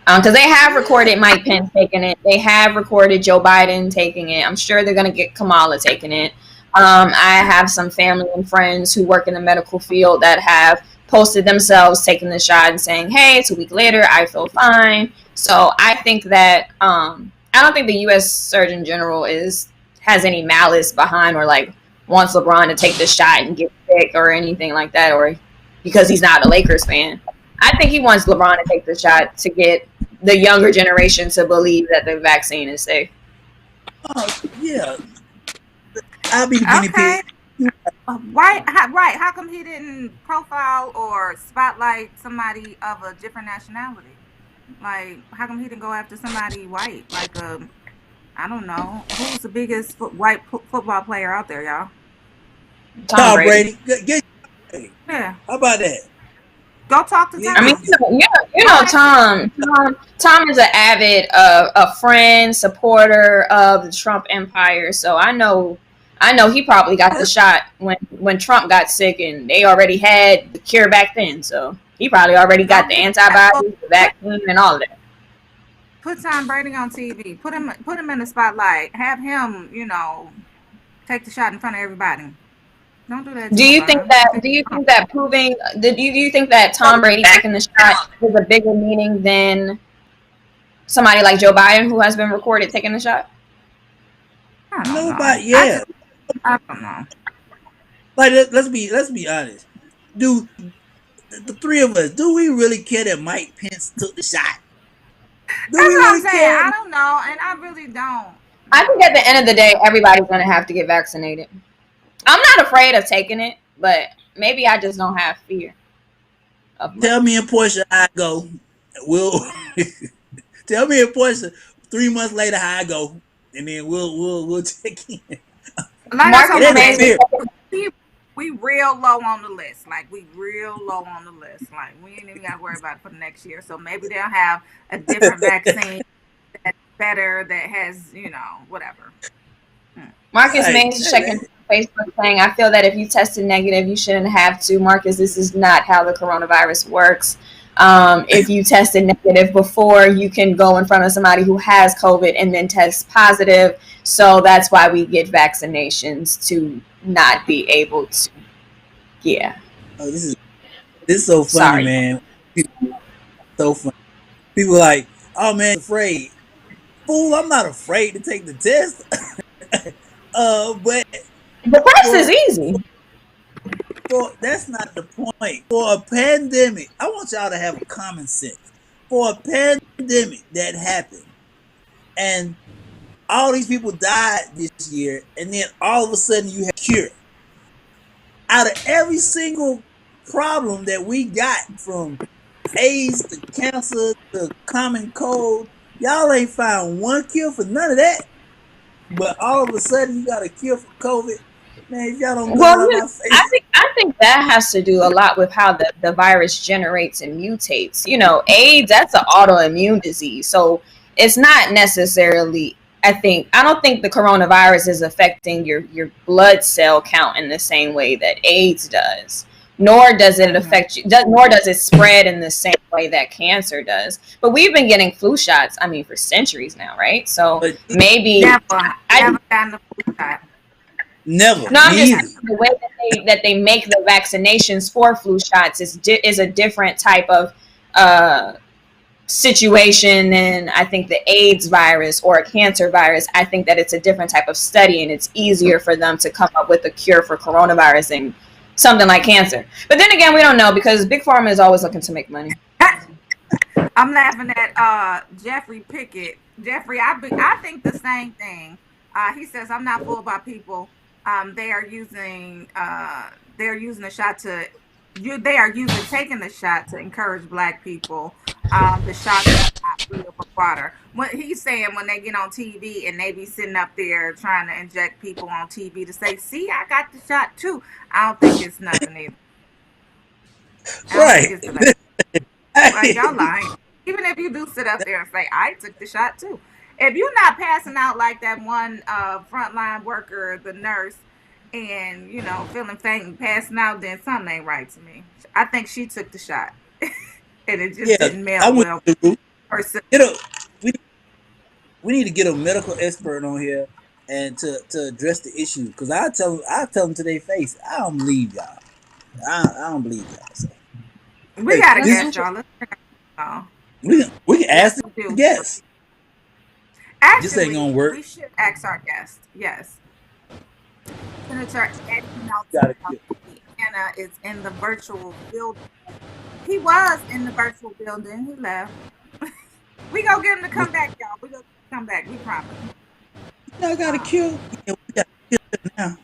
Because they have recorded Mike Pence taking it. They have recorded Joe Biden taking it. I'm sure they're going to get Kamala taking it. I have some family and friends who work in the medical field that have posted themselves taking the shot and saying, "Hey, it's a week later. I feel fine." So I think that I don't think the U.S. Surgeon General has any malice behind or like wants LeBron to take the shot and get sick or anything like that, or because he's not a Lakers fan. I think he wants LeBron to take the shot to get the younger generation to believe that the vaccine is safe. Yeah, I'll be the guinea Okay. pig. Right. How come he didn't profile or spotlight somebody of a different nationality? Like, how come he didn't go after somebody white? Like, I don't know. Who's the biggest white football player out there, y'all? Tom Tom Brady. Brady, get Yeah. how about that? Go talk to Yeah, I mean, Tom. Go ask him. Tom is an avid a friend, supporter of the Trump empire. So I know he probably got the shot when Trump got sick, and they already had the cure back then. So he probably already Go got the do that. Well, antibodies, the vaccine, and all of that. put Tom Brady on TV. Put him in the spotlight. Have him, take the shot in front of everybody. Don't do that to Do you think LeBron. that? Do you think that proving? Do you think that Tom Brady taking the shot is a bigger meaning than somebody like Joe Biden, who has been recorded taking the shot? I don't know. nobody. Yeah, I don't know. like let's be honest. Do the three of us? Do we really care that Mike Pence took the shot? Do That's we what I'm really saying. care? I don't know, and I really don't. I think at the end of the day, everybody's going to have to get vaccinated. I'm not afraid of taking it, but maybe I just don't have fear of much. Tell me and Porsha how I go. We'll tell me and Porsha 3 months later how I go, and then we'll check in. Like I Marcus told It my ain't May. baby, fair. we real low on the list. Like, we real low on the list. Like, we ain't even got to worry about it for the next year. So maybe they'll have a different vaccine that's better, that has, whatever. Marcus Hey, May is hey checking man. Facebook saying, "I feel that if you tested negative, you shouldn't have to." Marcus, this is not how the coronavirus works. If you tested negative before, you can go in front of somebody who has COVID and then test positive. So that's why we get vaccinations, to not be able to. Yeah. Oh, this is so funny, Sorry. man. So funny. People like, oh man, afraid. Fool, I'm not afraid to take the test. But The test is for easy. that's not the point. For a pandemic, I want y'all to have a common sense. For a pandemic that happened, and all these people died this year, and then all of a sudden you have a cure. Out of every single problem that we got, from AIDS to cancer to common cold, y'all ain't found one cure for none of that. But all of a sudden you got a cure for COVID. Man, if y'all don't go Well, out of my face. I think that has to do a lot with how the virus generates and mutates. AIDS, that's an autoimmune disease, so it's not necessarily. I don't think the coronavirus is affecting your blood cell count in the same way that AIDS does. Nor does it affect you. Nor does it spread in the same way that cancer does. But we've been getting flu shots, for centuries now, right? So maybe never gotten the flu shot. Never. No, I'm just saying the way that they make the vaccinations for flu shots is a different type of situation than I think the AIDS virus or a cancer virus. I think that it's a different type of study, and it's easier for them to come up with a cure for coronavirus than something like cancer. But then again, we don't know, because Big Pharma is always looking to make money. I'm laughing at Jeffrey Pickett. Jeffrey, I think the same thing. He says, I'm not fooled by people. They are using the shot to taking the shot to encourage Black people. The shot is not real for water. What he's saying, when they get on TV and they be sitting up there trying to inject people on TV to say, see, I got the shot too. I don't think it's nothing either. Right. Like, y'all lying. Even if you do sit up there and say, I took the shot too. If you're not passing out like that one frontline worker, the nurse, and feeling faint and passing out, then something ain't right to me. I think she took the shot, and it just didn't melt well. We need to get a medical expert on here and to address the issue, because I tell them to their face, I don't believe y'all. I don't believe y'all. So. We gotta guess, y'all. We can ask the guests. Actually, this ain't gonna work. We should ask our guest. Yes. Senator Eddie Melton of Indiana is in the virtual building. He was in the virtual building. He left. We gonna get him to come back, y'all. We gonna come back. We promise. I got a cure. Yeah, we got a cure now.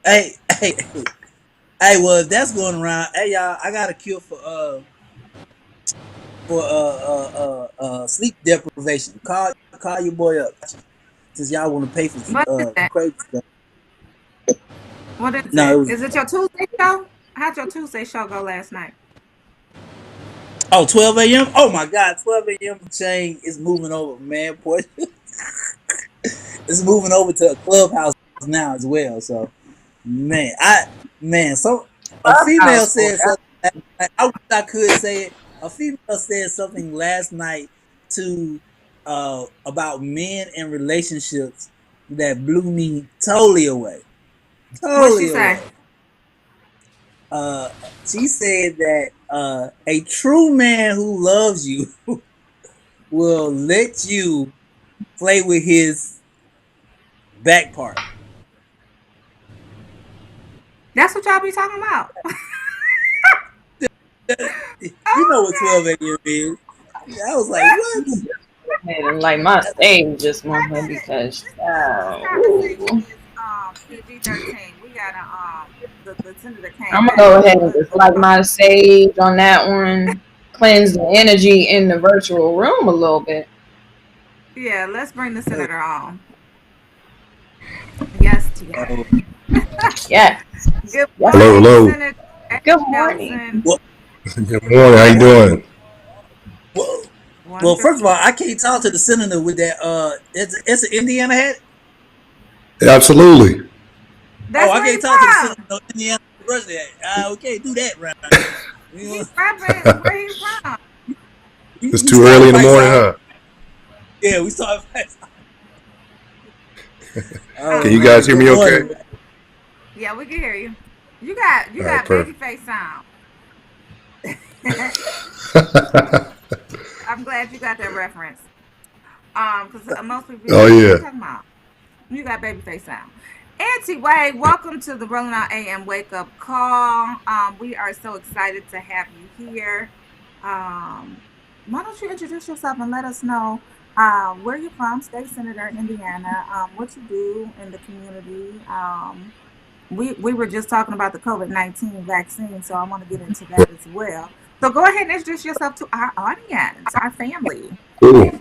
Hey. Well, if that's going around, hey y'all, I got a cure for sleep deprivation. Call your boy up, since y'all want to pay for crazy stuff. What is it? Is it your Tuesday show? How'd your Tuesday show go last night? Oh, 12 a.m. Oh my God, 12 a.m. chain is moving over, man. Boy, it's moving over to a clubhouse now as well. So, so a female said something. I wish I could say it. A female said something last night about men and relationships that blew me totally away. What'd she say? She said that a true man who loves you will let you play with his back part. That's what y'all be talking about. You know what 12 a.m. is. I was like, what? Like my stage just went her because PG-13. We got the senator came. I'm gonna go ahead and just like my sage on that one. Cleanse the energy in the virtual room a little bit. Yeah, let's bring the senator on. Yes, Tiara. Yes. Good morning, hello. Senator. Good morning. Good morning. How you doing? Well, first of all, I can't talk to the senator with that. It's an Indiana hat. Absolutely. That's I can't talk to the senator with Indiana University hat. We can't do that right now. He's rapping where he's from. It's We too started early in the fights morning, out. huh? Yeah, we started fights. Oh Can you man, guys hear good me okay? morning. Yeah, we can hear you. You All right, got perfect. babyface sound. I'm glad you got that reference. Because most people be Oh, like, "What yeah. you talking about?" You got babyface sound. Auntie Wade, welcome to the Rolling Out AM Wake Up Call. We are so excited to have you here. Um, why don't you introduce yourself and let us know where you're from, State Senator, Indiana, what you do in the community. We were just talking about the COVID-19 vaccine, so I want to get into that as well. So go ahead and introduce yourself to our audience, our family. Cool.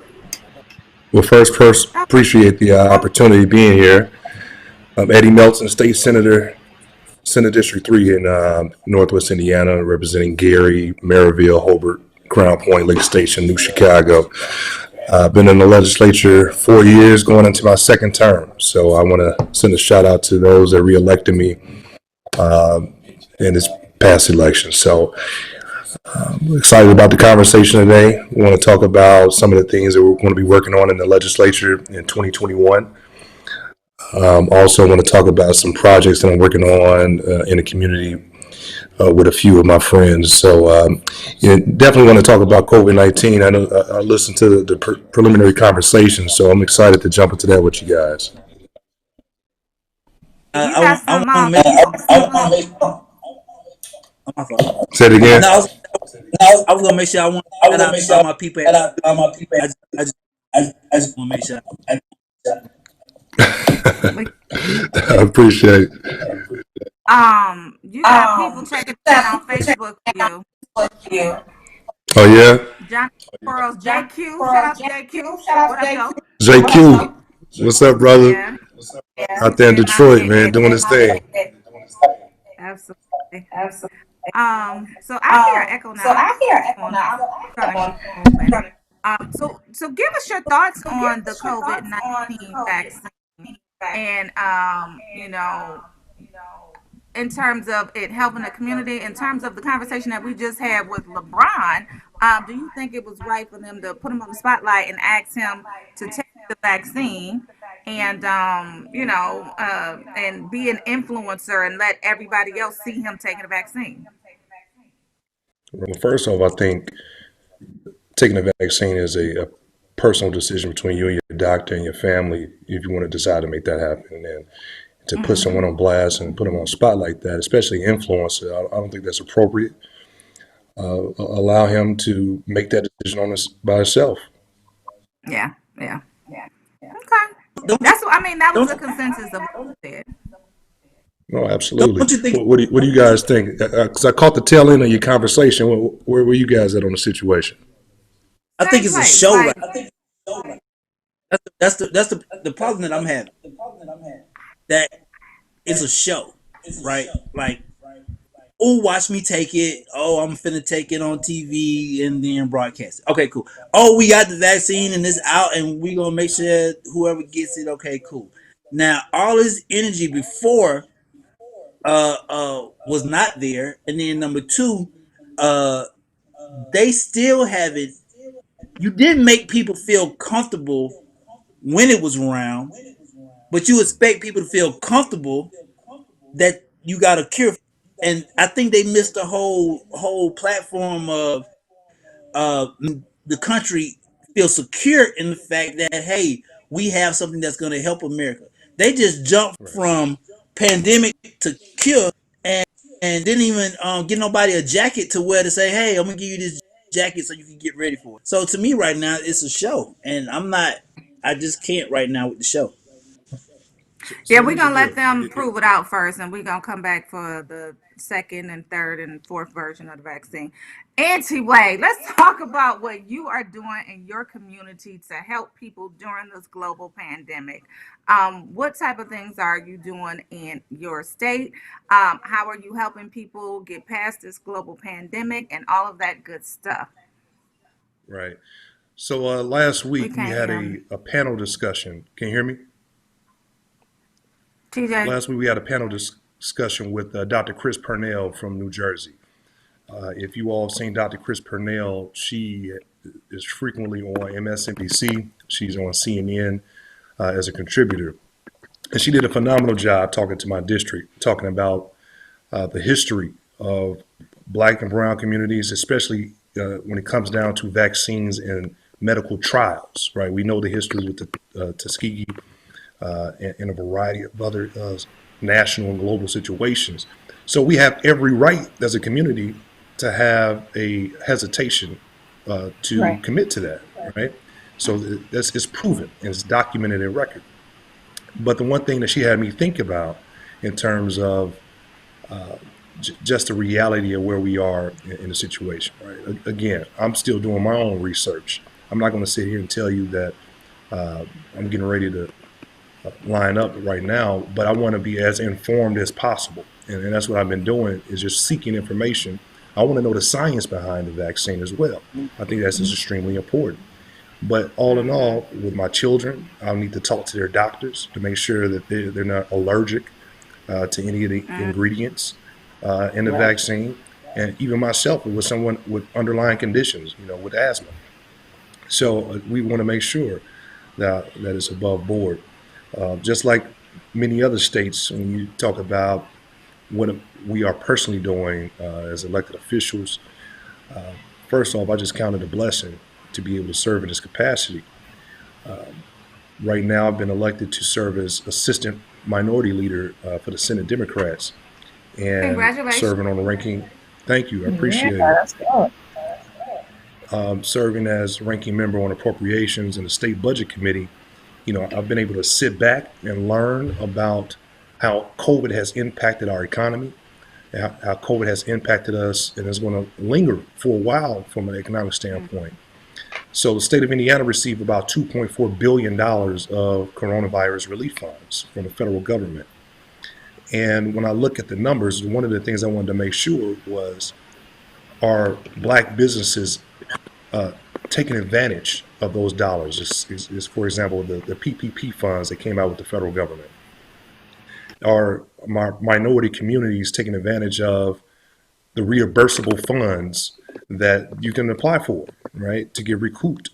Well, first, Oh, appreciate the opportunity being here. I'm Eddie Melton, State Senator, Senate District 3 in Northwest Indiana, representing Gary, Maryville, Hobart, Crown Point, Lake Station, New Chicago. I've been in the legislature 4 years, going into my second term. So I want to send a shout out to those that reelected me in this past election. So I'm excited about the conversation today. We want to talk about some of the things that we're going to be working on in the legislature in 2021. Also, want to talk about some projects that I'm working on in the community with a few of my friends. So, definitely want to talk about COVID-19. I know I listened to the preliminary conversation, so I'm excited to jump into that with you guys. you got I some want to make Facebook. oh, my fault. Say it again. No, I was gonna make sure I want to shout out all my people. I just want to make sure. I appreciate it. You got people checking in on Facebook for you. Oh, yeah? John Pearls, JQ. Shout out to JQ. What up, though? JQ, what's up, brother? Yeah. Out He there in said my Detroit, head. man, doing his thing. Absolutely. So I hear an echo now. I don't know what's going on. Open. So give us your thoughts on the COVID-19 vaccine and in terms of it helping the community, in terms of the conversation that we just had with LeBron, do you think it was right for them to put him on the spotlight and ask him to take the vaccine and and be an influencer and let everybody else see him taking the vaccine? Well, first off, I think taking a vaccine is a personal decision between you and your doctor and your family if you want to decide to make that happen. And to put Mm-hmm. someone on blast and put them on a spot like that, especially influencer, I don't think that's appropriate. Allow him to make that decision on this by himself. Yeah, yeah. Okay. Don't you That's what I mean. That was don't the consensus of what you said. No, absolutely. don't you think? What do you guys think? Because I caught the tail end of your conversation. Where were you guys at on the situation? I think Same it's a place. show, right? Like, That's the problem that I'm having. That it's a show, right? Like, oh, watch me take it. Oh, I'm finna take it on TV and then broadcast it. Okay, cool. Oh, we got the vaccine and it's out, and we gonna make sure whoever gets it. Okay, cool. Now, all this energy before was not there, and then number two, uh they still haven't. You didn't make people feel comfortable when it was around, but you expect people to feel comfortable that you got a cure. And I think they missed the whole platform of the country feel secure in the fact that hey, we have something that's going to help America. They just jumped Right. from pandemic to cure and didn't even get nobody a jacket to wear to say, hey, I'm gonna give you this jacket so you can get ready for it. So to me, right now, it's a show, and I'm not. I just can't right now with the show. So yeah, let we're me be gonna let clear. them prove it out first, and we're gonna come back for the second and third and fourth version of the vaccine. Anyway, let's talk about what you are doing in your community to help people during this global pandemic. What type of things are you doing in your state? How are you helping people get past this global pandemic and all of that good stuff? Right. So last We week we can't had hear them. a panel discussion. Can you hear me? TJ. Last week we had a panel discussion with Dr. Chris Purnell from New Jersey. If you all have seen Dr. Chris Purnell, she is frequently on MSNBC. She's on CNN as a contributor. And she did a phenomenal job talking to my district, talking about the history of Black and brown communities, especially when it comes down to vaccines and medical trials, right? We know the history with the Tuskegee and a variety of other national and global situations. So we have every right as a community to have a hesitation to commit to that, right? So it's proven and it's documented in record. But the one thing that she had me think about in terms of just the reality of where we are in the situation, right? Again, I'm still doing my own research. I'm not going to sit here and tell you that I'm getting ready to line up right now, but I want to be as informed as possible. And that's what I've been doing, is just seeking information. I want to know the science behind the vaccine as well. I think that's just extremely important. But all in all, with my children, I'll need to talk to their doctors to make sure that they're not allergic to any of the ingredients in the vaccine. And even myself, with someone with underlying conditions, with asthma. So we want to make sure that it's above board. Just like many other states, when you talk about what we are personally doing as elected officials, first off, I just count it a blessing to be able to serve in this capacity. Right now, I've been elected to serve as assistant minority leader for the Senate Democrats, and Congratulations. serving on the ranking. Thank you, I appreciate it. That's good. Serving as ranking member on appropriations in the state budget committee. I've been able to sit back and learn about how COVID has impacted our economy, how COVID has impacted us, and is going to linger for a while from an economic standpoint. So the state of Indiana received about $2.4 billion of coronavirus relief funds from the federal government. And when I look at the numbers, one of the things I wanted to make sure was, are Black businesses taking advantage of those dollars? Is for example, the PPP funds that came out with the federal government. Are minority communities taking advantage of the reimbursable funds that you can apply for, right, to get recouped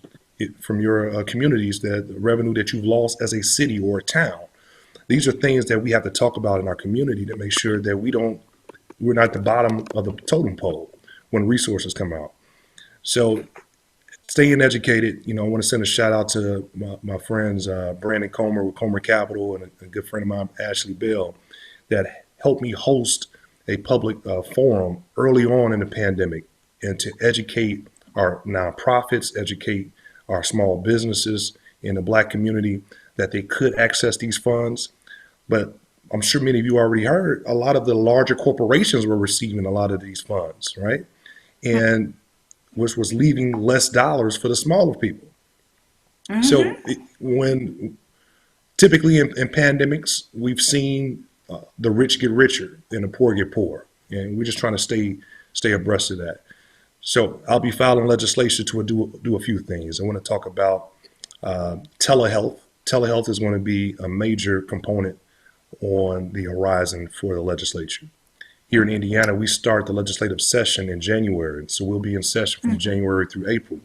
from your communities, that the revenue that you've lost as a city or a town? These are things that we have to talk about in our community to make sure that we're not at the bottom of the totem pole when resources come out. So staying educated, I want to send a shout out to my friends, Brandon Comer with Comer Capital, and a good friend of mine, Ashley Bell, that helped me host a public forum early on in the pandemic, and to educate our nonprofits, educate our small businesses in the Black community that they could access these funds. But I'm sure many of you already heard, a lot of the larger corporations were receiving a lot of these funds, right? And which was leaving less dollars for the smaller people. So when typically in pandemics, we've seen the rich get richer and the poor get poor. And we're just trying to stay abreast of that. So I'll be filing legislation to do a few things. I want to talk about telehealth. Telehealth is going to be a major component on the horizon for the legislature. Here in Indiana, we start the legislative session in January. So we'll be in session from January through April,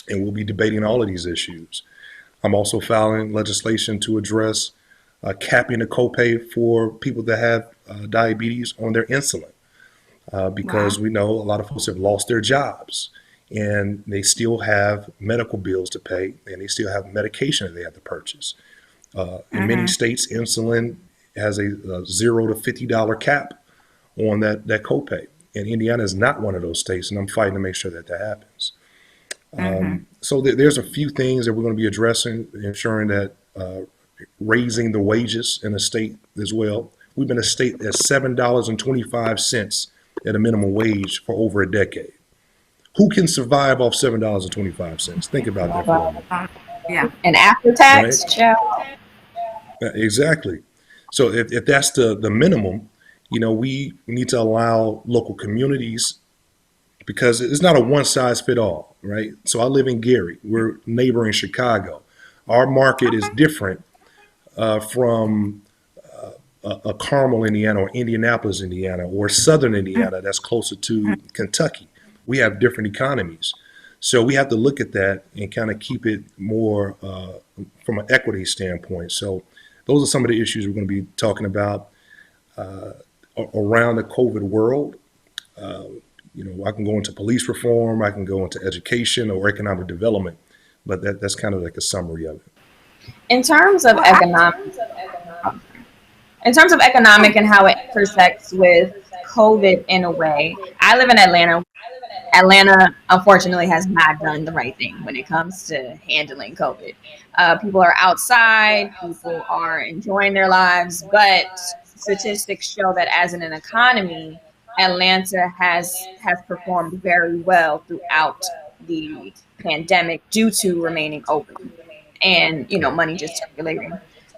and we'll be debating all of these issues. I'm also filing legislation to address capping the copay for people that have diabetes on their insulin, because we know a lot of folks have lost their jobs and they still have medical bills to pay, and they still have medication that they have to purchase. In many states, insulin has a $0 to $50 cap on that copay. And Indiana is not one of those states, and I'm fighting to make sure that happens. So there's a few things that we're going to be addressing, ensuring that raising the wages in the state as well. We've been a state that's $7.25 at a minimum wage for over a decade. Who can survive off $7.25? Think about that for a moment. Yeah. And after tax, Right? Exactly. So if that's the minimum, we need to allow local communities, because it's not a one size fit all, right? So I live in Gary. We're neighboring Chicago. Our market is different from a Carmel, Indiana, or Indianapolis, Indiana, or Southern Indiana that's closer to Kentucky. We have different economies. So we have to look at that and kind of keep it more from an equity standpoint. So those are some of the issues we're going to be talking about around the COVID world. I can go into police reform, I can go into education or economic development, but that's kind of like a summary of it. In terms of economic and how it intersects with COVID in a way, I live in Atlanta. Atlanta, unfortunately, has not done the right thing when it comes to handling COVID. People are outside, people are enjoying their lives, but statistics show that as an economy, Atlanta has performed very well throughout the pandemic due to remaining open and money just circulating.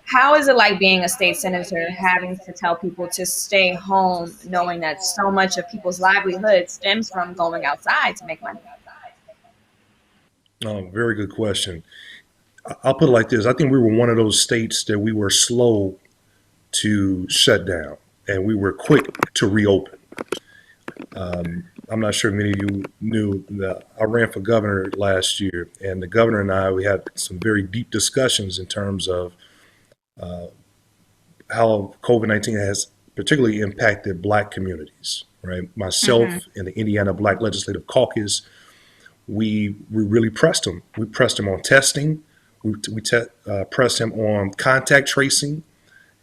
How is it like being a state senator, having to tell people to stay home, knowing that so much of people's livelihood stems from going outside to make money? Very good question. I'll put it like this. I think we were one of those states that we were slow to shut down and we were quick to reopen. I'm not sure many of you knew that I ran for governor last year, and the governor and we had some very deep discussions in terms of how COVID-19 has particularly impacted Black communities, right? Myself and the Indiana Black Legislative Caucus, we really pressed them. We pressed them on testing. We pressed him on contact tracing.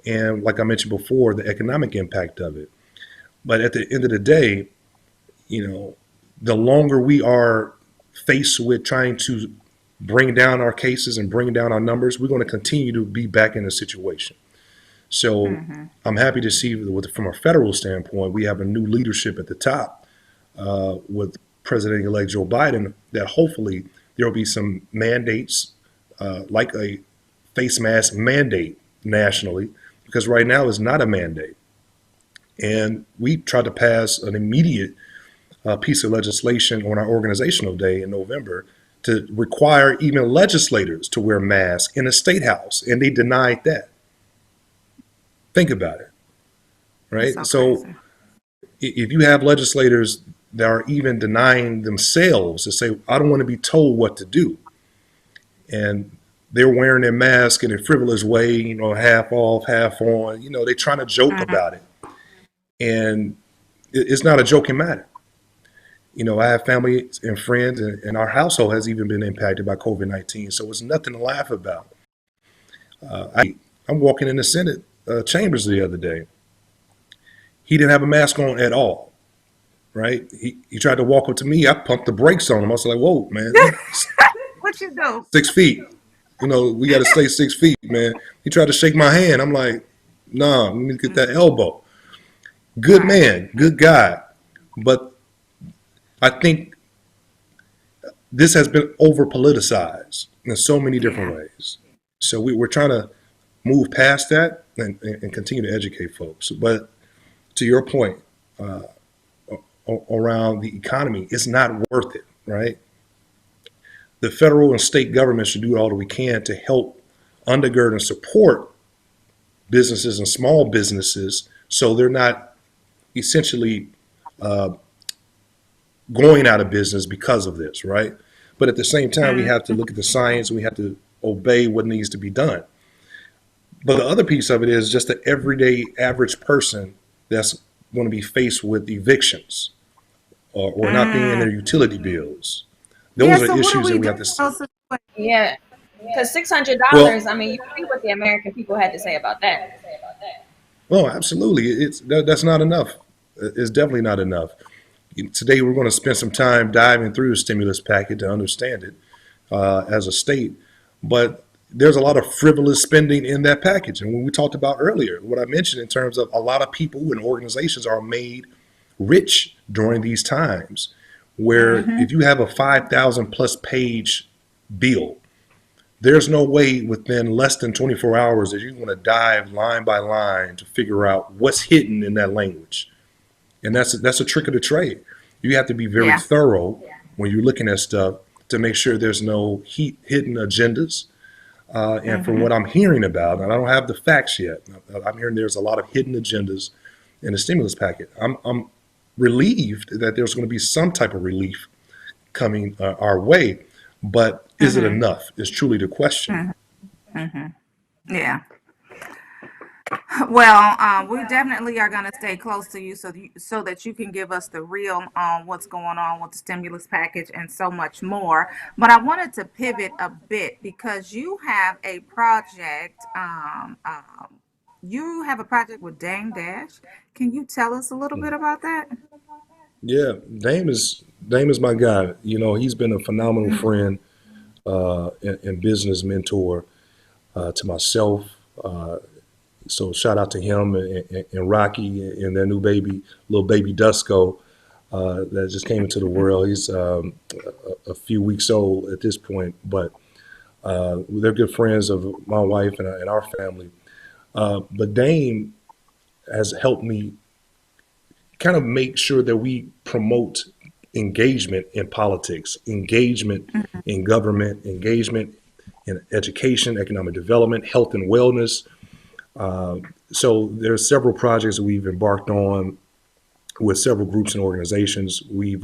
And like I mentioned before, the economic impact of it. But at the end of the day, the longer we are faced with trying to bring down our cases and bring down our numbers, we're going to continue to be back in a situation. So I'm happy to see from a federal standpoint, we have a new leadership at the top with President-elect Joe Biden, that hopefully there will be some mandates like a face mask mandate nationally, because right now it's not a mandate. And we tried to pass an immediate piece of legislation on our organizational day in November to require even legislators to wear masks in the state house, and they denied that. Think about it, right? So if you have legislators that are even denying themselves to say, I don't want to be told what to do, and they're wearing their mask in a frivolous way, half off, half on, they're trying to joke about it. And it's not a joking matter. I have family and friends, and our household has even been impacted by COVID-19. So it's nothing to laugh about. I'm walking in the Senate chambers the other day. He didn't have a mask on at all, right? He tried to walk up to me. I pumped the brakes on him. I was like, whoa, man. What you do? 6 feet. We got to stay 6 feet, man. He tried to shake my hand. I'm like, nah, let me get that elbow. Good man, good guy. But I think this has been over politicized in so many different ways. So we're trying to move past that and continue to educate folks. But to your point around the economy, it's not worth it, right? The federal and state government should do all that we can to help undergird and support businesses and small businesses so they're not essentially going out of business because of this, right? But at the same time, we have to look at the science and we have to obey what needs to be done. But the other piece of it is just the everyday average person that's going to be faced with evictions or not paying their utility bills. Those are issues that we have to. Yeah, because $600. I mean, you see what the American people had to say about that. Oh, absolutely. That's not enough. It's definitely not enough. Today, we're going to spend some time diving through the stimulus package to understand it as a state. But there's a lot of frivolous spending in that package. And when we talked about earlier, what I mentioned in terms of a lot of people and organizations are made rich during these times, where if you have a 5,000 plus page bill, there's no way within less than 24 hours that you're going to dive line by line to figure out what's hidden in that language. And that's a trick of the trade. You have to be very thorough when you're looking at stuff to make sure there's no hidden agendas. And from what I'm hearing about, and I don't have the facts yet, I'm hearing there's a lot of hidden agendas in the stimulus packet. I'm relieved that there's going to be some type of relief coming our way, but is it enough? Is truly the question. Yeah. Well, we definitely are going to stay close to you so that you can give us the real what's going on with the stimulus package and so much more. But I wanted to pivot a bit because you have a project. You have a project with Dame Dash. Can you tell us a little bit about that? Yeah, Dame is my guy. You know, he's been a phenomenal friend and business mentor to myself. So shout out to him and Rocky and their new baby, little baby Dusko, that just came into the world. He's a few weeks old at this point, but they're good friends of my wife and our family. But Dame has helped me kind of make sure that we promote engagement in politics, engagement in government, engagement in education, economic development, health and wellness. So there are several projects that we've embarked on with several groups and organizations. We've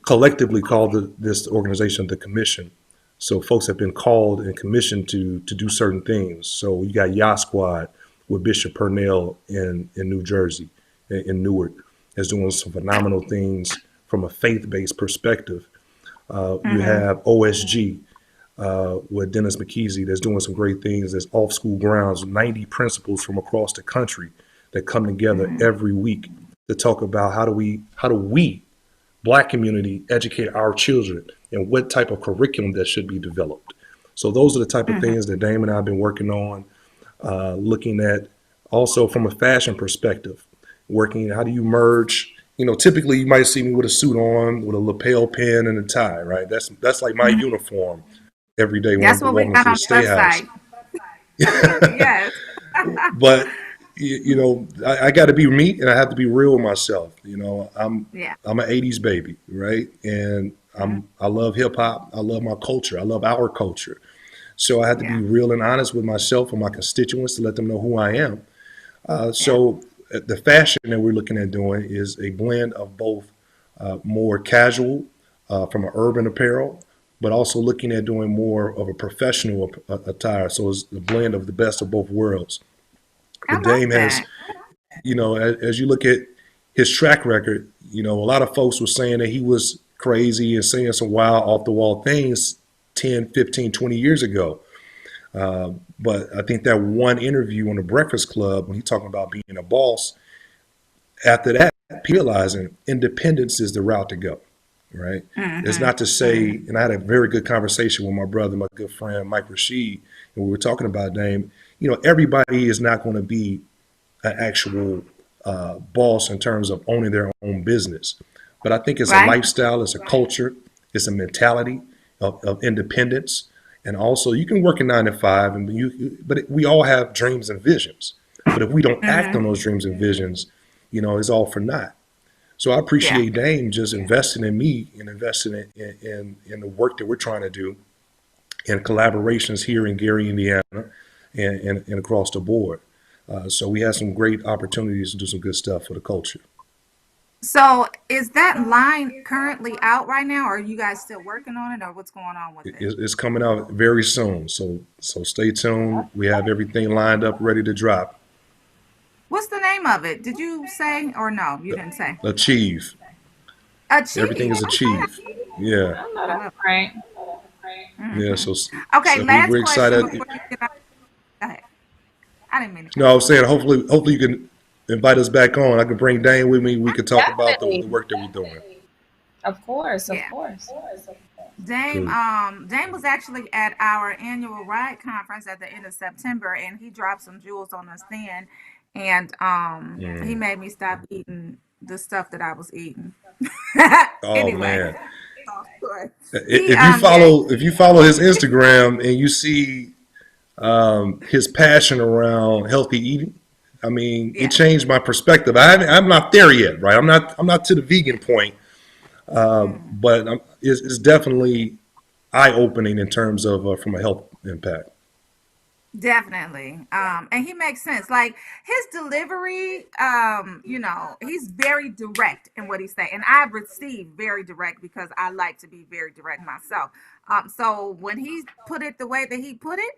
collectively called this organization the Commission. So folks have been called and commissioned to do certain things. So you got Yacht Squad with Bishop Purnell in New Jersey, in Newark, is doing some phenomenal things from a faith-based perspective. You have OSG with Dennis McKeesey that's doing some great things. There's Off School Grounds, 90 principals from across the country that come together every week to talk about how do we Black community educate our children and what type of curriculum that should be developed. So those are the type of things that Dame and I have been working on, looking at also from a fashion perspective, working how do you merge. You know, typically you might see me with a suit on, with a lapel pin and a tie, right? That's like my uniform every day when That's I'm what we walking got to on the State the House. website. Yes. But you know, I got to be me, and I have to be real with myself. You know, Yeah. I'm an '80s baby, right? And I love hip hop. I love my culture. I love our culture. So I have to be Yeah. real and honest with myself and my constituents to let them know who I am. So the fashion that we're looking at doing is a blend of both more casual from an urban apparel, but also looking at doing more of a professional attire. So it's the blend of the best of both worlds. I But like Dame has, that. you know, as you look at his track record, you know, a lot of folks were saying that he was crazy and saying some wild off the wall things 10, 15, 20 years ago. But I think that one interview on the Breakfast Club when he talking about being a boss, after that, realizing independence is the route to go, right? It's not to say, and I had a very good conversation with my brother, my good friend Mike Rashid, and we were talking about Dame. You know, everybody is not going to be an actual boss in terms of owning their own business. But I think it's a Right. lifestyle, it's a culture, it's a mentality of independence. And also you can work a 9 to 5 but we all have dreams and visions. But if we don't act on those dreams and visions, you know, it's all for naught. So I Yeah. appreciate Dame just investing in me and investing in the work that we're trying to do and collaborations here in Gary, Indiana, and across the board. So we have some great opportunities to do some good stuff for the culture. So is that line currently out right now, or are you guys still working on it, or what's going on with it? It's coming out very soon. So stay tuned. We have everything lined up, ready to drop. What's the name of it? Did you say or no? You didn't say. Achieve. Everything Achieve. is achieved. Yeah. I know I that's love right. Yeah. it. So, Okay, so last we're question excited. before you get out. Go ahead. I didn't mean to No, cut I you was off. saying hopefully you can invite us back on. I can bring Dane with me. We could talk about the Definitely. work that we're doing. Of course, of Yeah. course. Cool. Dame was actually at our annual Ride conference at the end of September, and he dropped some jewels on us then, and he Mm. made me stop eating the stuff that I was eating. Oh Anyway, man. long story. He If you yeah. follow his Instagram and you see his passion around healthy eating, I mean, it Yeah. changed my perspective. I'm not there yet, right? I'm not to the vegan point, but it's definitely eye opening in terms of from a health impact. Definitely. And he makes sense. Like his delivery, he's very direct in what he say. And I receive very direct because I like to be very direct myself. So when he put it the way that he put it,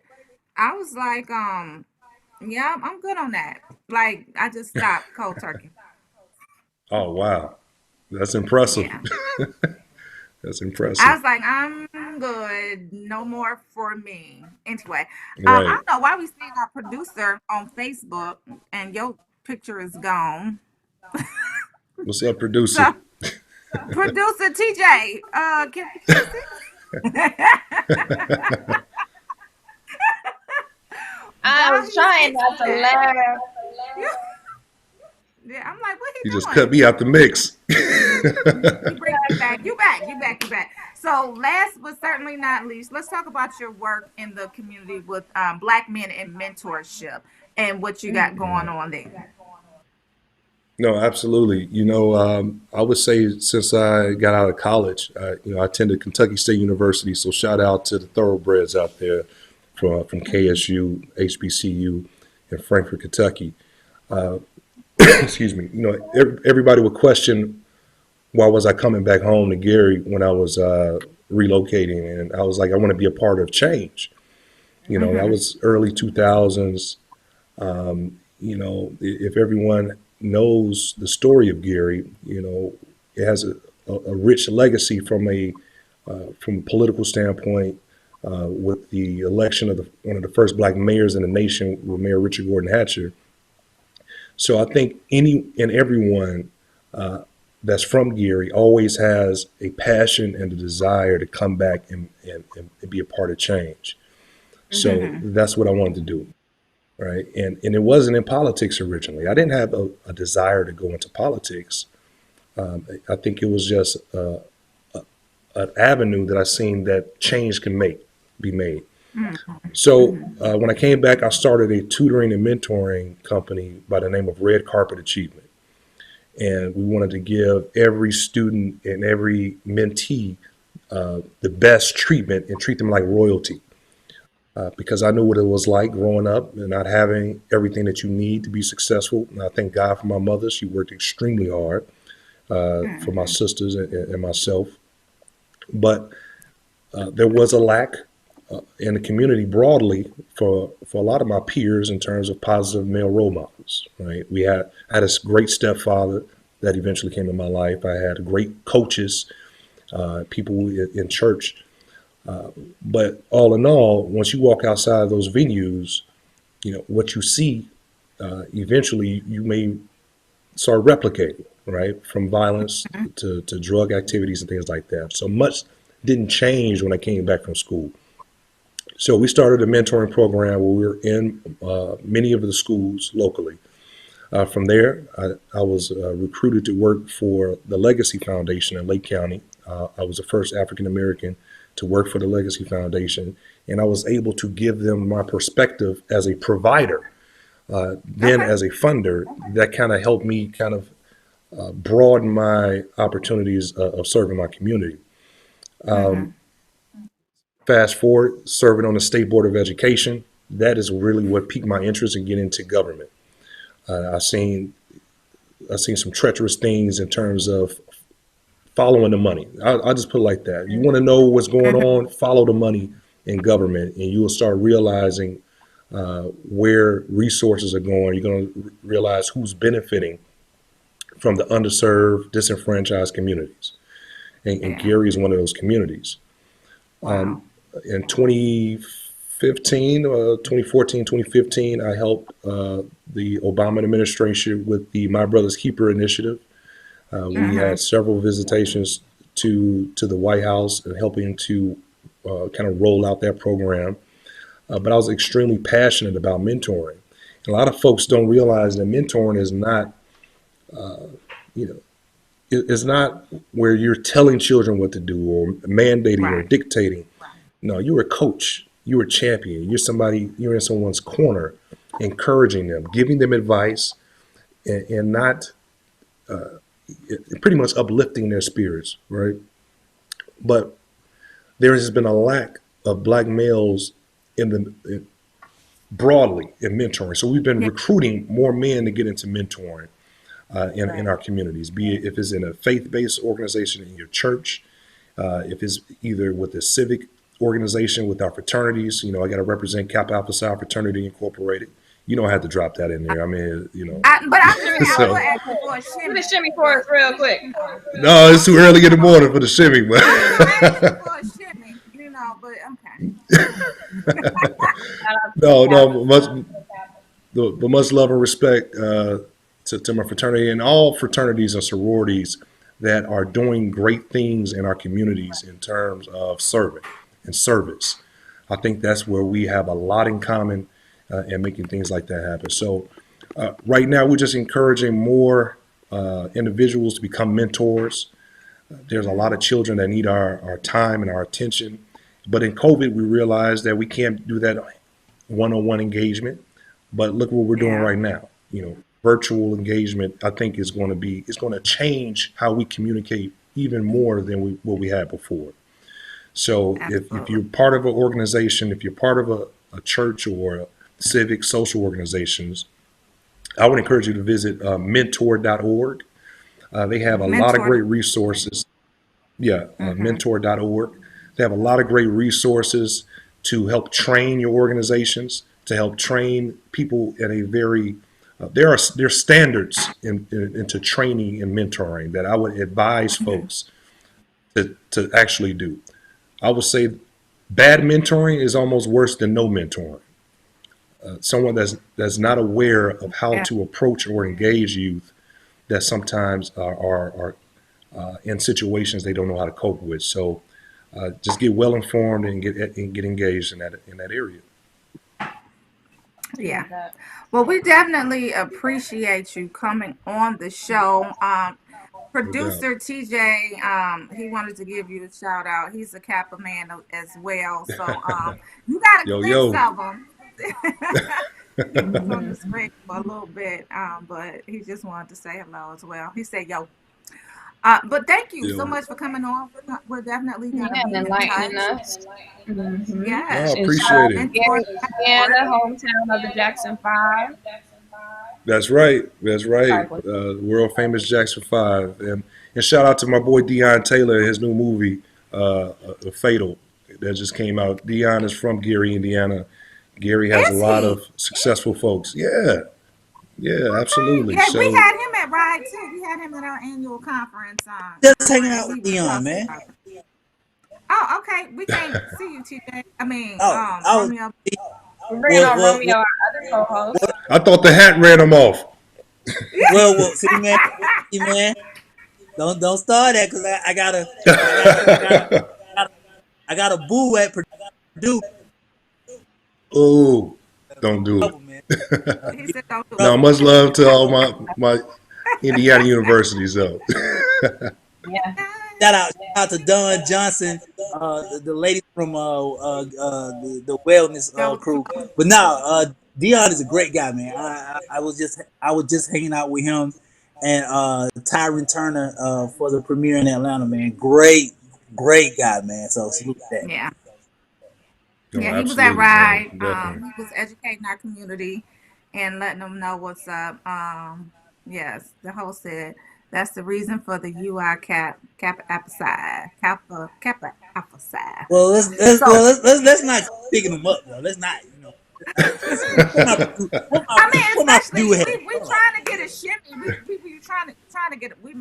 I was like, yeah, I'm good on that. Like I just stopped cold turkey. Oh wow, that's impressive. Yeah. That's I impressive. was like, I'm good. No more for me. Anyway, I Right. don't know why we seeing our producer on Facebook and your picture is gone. What's up, producer? So, producer TJ, can we fix it? I While was he's trying not fixing to that, laugh. yeah, I'm like, what He just he cut doing? me out the mix. He bring you back. You back. You back. You back. So, last but certainly not least, let's talk about your work in the community with Black men in mentorship and what you got going on there. No, absolutely. I would say since I got out of college, I attended Kentucky State University. So shout out to the thoroughbreds out there from KSU, HBCU, in Frankfort, Kentucky. Excuse me. Everybody would question why was I coming back home to Gary when I was relocating, and I was like, I want to be a part of change. That Mm-hmm. was early 2000s. If everyone knows the story of Gary, it has a rich legacy from a political standpoint, with the election of one of the first black mayors in the nation, with Mayor Richard Gordon Hatcher. So I think any and everyone that's from Gary always has a passion and a desire to come back and be a part of change. So Mm-hmm. that's what I wanted to do. Right. And it wasn't in politics originally. I didn't have a desire to go into politics. I think it was just an avenue that I seen that change can be made. So Mm-hmm. when I came back, I started a tutoring and mentoring company by the name of Red Carpet Achievement. And we wanted to give every student and every mentee the best treatment and treat them like royalty. Because I knew what it was like growing up and not having everything that you need to be successful. And I thank God for my mother. She worked extremely hard for my Mm-hmm. sisters and myself. But there was a lack in the community broadly for a lot of my peers in terms of positive male role models. Right? I had a great stepfather that eventually came in my life. I had great coaches, people in church. But all in all, once you walk outside of those venues, what you see eventually you may start replicating, right? From violence to drug activities and things like that. So much didn't change when I came back from school. So we started a mentoring program where we were in many of the schools locally. From there, I was recruited to work for the Legacy Foundation in Lake County. I was the first African American to work for the Legacy Foundation, and I was able to give them my perspective as a provider. Then, Okay. as a funder, that kind of helped me kind of broaden my opportunities of serving my community. Mm-hmm. Fast forward, serving on the State Board of Education, that is really what piqued my interest in getting into government. Uh, I've seen I've seen some treacherous things in terms of following the money. I'll just put it like that. You want to know what's going Mm-hmm. on, follow the money in government, and you will start realizing where resources are going. You're going to realize who's benefiting from the underserved, disenfranchised communities. And Yeah. Gary is one of those communities. Wow. In 2015, 2014, 2015, I helped the Obama administration with the My Brother's Keeper initiative. We Mm-hmm. had several visitations to the White House and helping to kind of roll out that program. But I was extremely passionate about mentoring. And a lot of folks don't realize that mentoring is not, you know, it's not where you're telling children what to do or mandating or Right. dictating. No, you're a coach. You're a champion. You're in someone's corner, encouraging them, giving them advice, and not pretty much uplifting their spirits, right? But there has been a lack of black males broadly in mentoring. So we've been recruiting more men to get into mentoring in our communities, be it if it's in a faith-based organization in your church, if it's either with a civic organization with our fraternities. I got to represent Kappa Alpha Psi Fraternity Incorporated. You don't have to drop that in there. I mean, But I'm just saying, I so would ask you for a shimmy. Give a shimmy for us real quick. no, it's too early in the morning for the shimmy, but for a shimmy, but okay. no, but much love and respect to my fraternity and all fraternities and sororities that are doing great things in our communities in terms of serving and service. I think that's where we have a lot in common in making things like that happen. So right now, we're just encouraging more individuals to become mentors. There's a lot of children that need our time and our attention. But in COVID, we realized that we can't do that one-on-one engagement. But look what we're doing right now. Virtual engagement, I think, it's going to change how we communicate even more than what we had before. So if you're part of an organization, if you're part of a church or a civic social organizations, I would encourage you to visit mentor.org. They have a lot of great resources. Mentor.org. They have a lot of great resources to help train your organizations, to help train people in a very there's standards into training and mentoring that I would advise folks to actually do. I would say bad mentoring is almost worse than no mentoring. Someone that's not aware of how to approach or engage youth that sometimes are in situations they don't know how to cope with. So just get well informed and get engaged in that area. Yeah. Well, we definitely appreciate you coming on the show. Producer TJ, he wanted to give you a shout out. He's a Kappa man as well. So you got a glimpse of him. He was on the screen for a little bit, but he just wanted to say hello as well. He said, yo. But thank you so much for coming on. We're definitely going to be enlightening us. Yeah, I appreciate it. Indiana, hometown of the Jackson 5. That's right. World famous Jackson 5. And shout out to my boy Dion Taylor and his new movie, Fatal, that just came out. Dion is from Gary, Indiana. Gary has a lot of successful folks. Yeah, absolutely. Yeah, so, we had him at Ride too. We had him at our annual conference. Just hanging out with Dion, man. Oh, okay. We can't see you, TJ. I mean, Romeo. We're bringing on Romeo, our other co-host. I thought the hat ran him off. well, see, man, don't start that because I got a boo at Purdue. Oh, don't do it. No, much love to all my Indiana universities, though. Shout out to Don Johnson, the lady from the wellness crew. But now, Dion is a great guy, man. I was just hanging out with him and Tyron Turner for the premiere in Atlanta, man. Great guy, man. So salute that. Yeah. Yeah, he was at Ride. He was educating our community and letting them know what's up. Yes, the host said that's the reason for the UI Kappa Alpha Psi. Well, let's not picking them up, though. Let's not, especially we trying to get a shimmy. We've been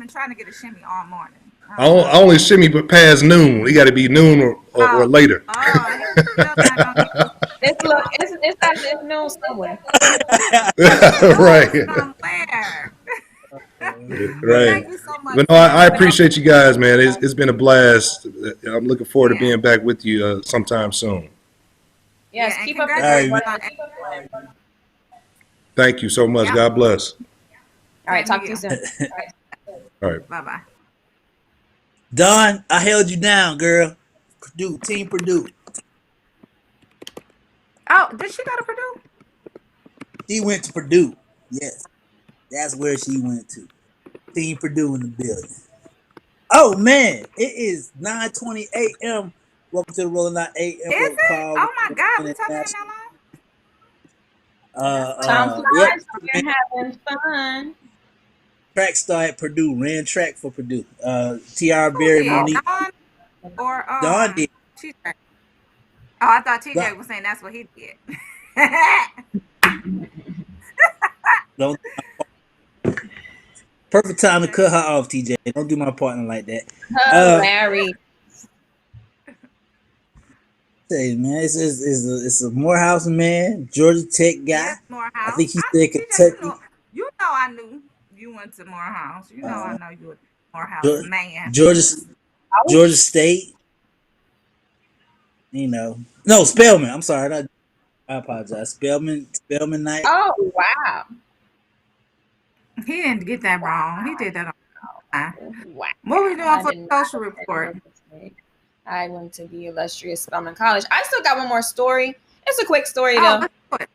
trying to get a shimmy all morning. I only shimmy but past noon. We got to be noon or later. It's noon somewhere. Right. Right. Thank you so much. But no, I appreciate you guys, man. It's been a blast. I'm looking forward to being back with you sometime soon. Yes, keep up. Thank you so much. God bless. All right, talk to you soon. All right. Bye-bye. Don, I held you down, girl. Team Purdue. Oh, did she go to Purdue? She went to Purdue. Yes. That's where she went to. Team Purdue in the building. Oh, man. It is 9:20 a.m. Welcome to the Rolling Out 8 Is Emperor it? Call Oh my God, we talking that International. long? That's what Time Yep. flies when you're having fun. Track star at Purdue. Ran track for Purdue. Tiara, who Berry, did Oh, Monique. Don or Don did. TJ? Oh, I thought Don, TJ was saying that's what he did. don't. Perfect time to cut her off, TJ. Don't do my partner like that. hilarious. Say, man, it's a Morehouse man, Georgia Tech guy. Yes, I Morehouse. think he said TJ, Kentucky, you know, I knew you went to Morehouse. You know, I uh, know you a Morehouse Georgia, man. Georgia, I was, Georgia State. You know, no Spelman. I'm sorry, I apologize. Spelman Knight. oh wow. He didn't get that wrong. He did that on time. Wow. What we doing I for did the not social report? make a mistake. I went to the illustrious Spelman College. I still got one more story. It's a quick story Oh, though. let's do it.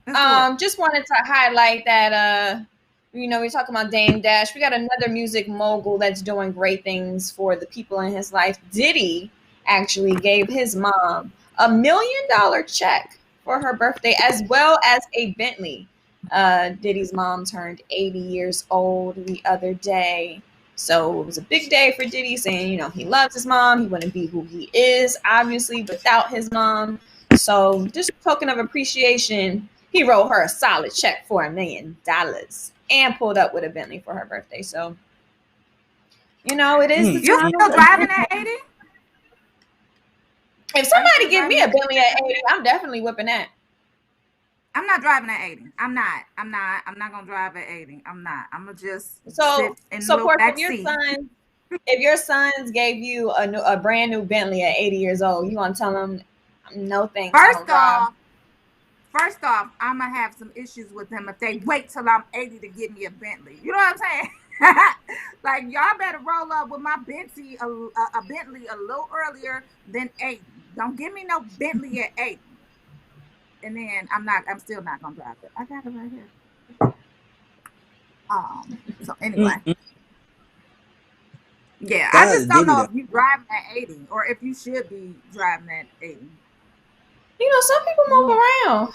Let's do it. Just wanted to highlight that we're talking about Dame Dash. We got another music mogul that's doing great things for the people in his life. Diddy actually gave his mom $1 million check for her birthday, as well as a Bentley. Diddy's mom turned 80 years old the other day. So it was a big day for Diddy, saying, he loves his mom. He wouldn't be who he is, obviously, without his mom. So just a token of appreciation, he wrote her a solid check for $1 million and pulled up with a Bentley for her birthday. So, it is the You time. still driving at 80? If somebody give me a Bentley at 80, I'm definitely whipping that. I'm not driving at 80. I'm not gonna drive at 80. I'm not. I'm gonna just So, sit in the little Porsha, back seat. if your sons gave you a brand new Bentley at 80 years old, you gonna tell them no thanks? First off, I'm gonna have some issues with them if they wait till I'm 80 to give me a Bentley. You know what I'm saying? Like, y'all better roll up with my Bentley, a Bentley a little earlier than 80. Don't give me no Bentley at 80. And then I'm still not gonna drive it. I got it right here. So anyway. Yeah, I just don't know if you driving at 80 or if you should be driving at 80. Some people move around.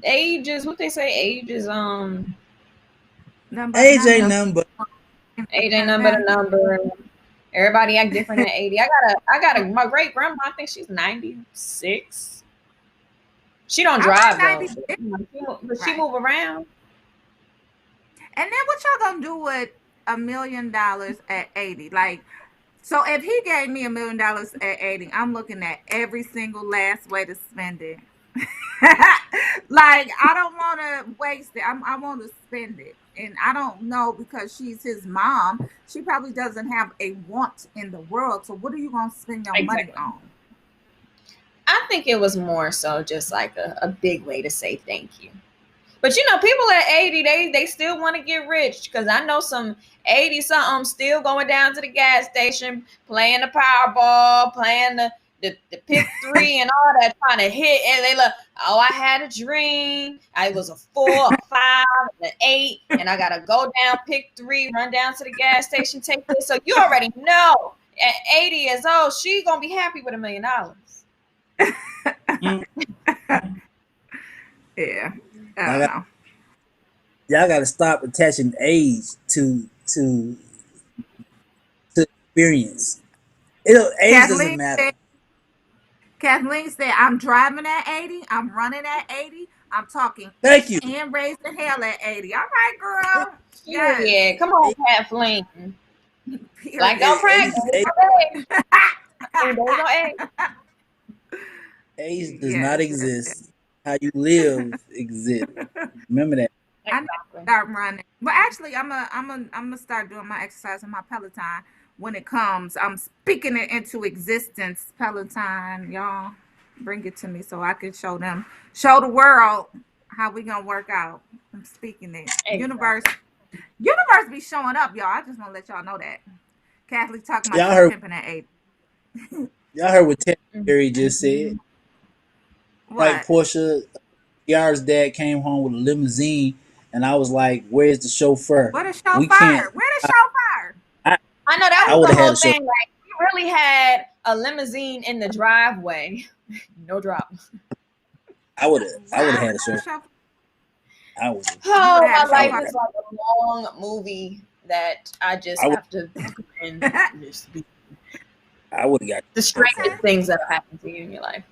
Age is what they say. Age is Age ain't nothing but age ain't nothing but a number. Everybody act different at 80. I got my great grandma. I think she's 96. She don't drive though, but she move around. And then what y'all gonna do with $1 million at 80? Like, so if he gave me $1 million at 80, I'm looking at every single last way to spend it. Like, I don't want to waste it. I want to spend it. And I don't know, because she's his mom, she probably doesn't have a want in the world. So what are you going to spend your money on? I think it was more so just like a big way to say thank you. But people at 80, they still want to get rich, because I know some 80 something still going down to the gas station, playing the Powerball, playing the pick 3 and all that, trying to hit, and they look, oh, I had a dream. I was a 4, a 5, an 8, and I gotta go down, pick 3, run down to the gas station, take this. So you already know at 80 years old, she gonna be happy with $1 million. Yeah. I don't know. Y'all got to stop attaching age to experience. Age doesn't matter. Kathleen said, I'm driving at 80. I'm running at 80. I'm talking Thank you. And raising hell at 80. All right, girl. Yes. Yeah, come on, Kathleen. Like, don't practice. Age does not exist. How you live exists. Remember that. I need to start running. But actually, I'm gonna start doing my exercise on my Peloton when it comes. I'm speaking it into existence. Peloton, y'all, bring it to me so I can show the world how we gonna work out. I'm speaking it. Exactly. Universe be showing up, y'all. I just want to let y'all know that. Kathleen talking about pimping at 8. Y'all heard what Terry just said? What? Like, Porsha, Tiara's dad came home with a limousine, and I was like, "Where's the chauffeur? Where the chauffeur? I know that was the whole thing. Like, he really had a limousine in the driveway. No drop. I would have had a Wow, show. I would have. you would Oh, have my had a show life for is like a long movie that I just I would. have to and just be I would have got the a show for strangest her. things that have happened to you in your life.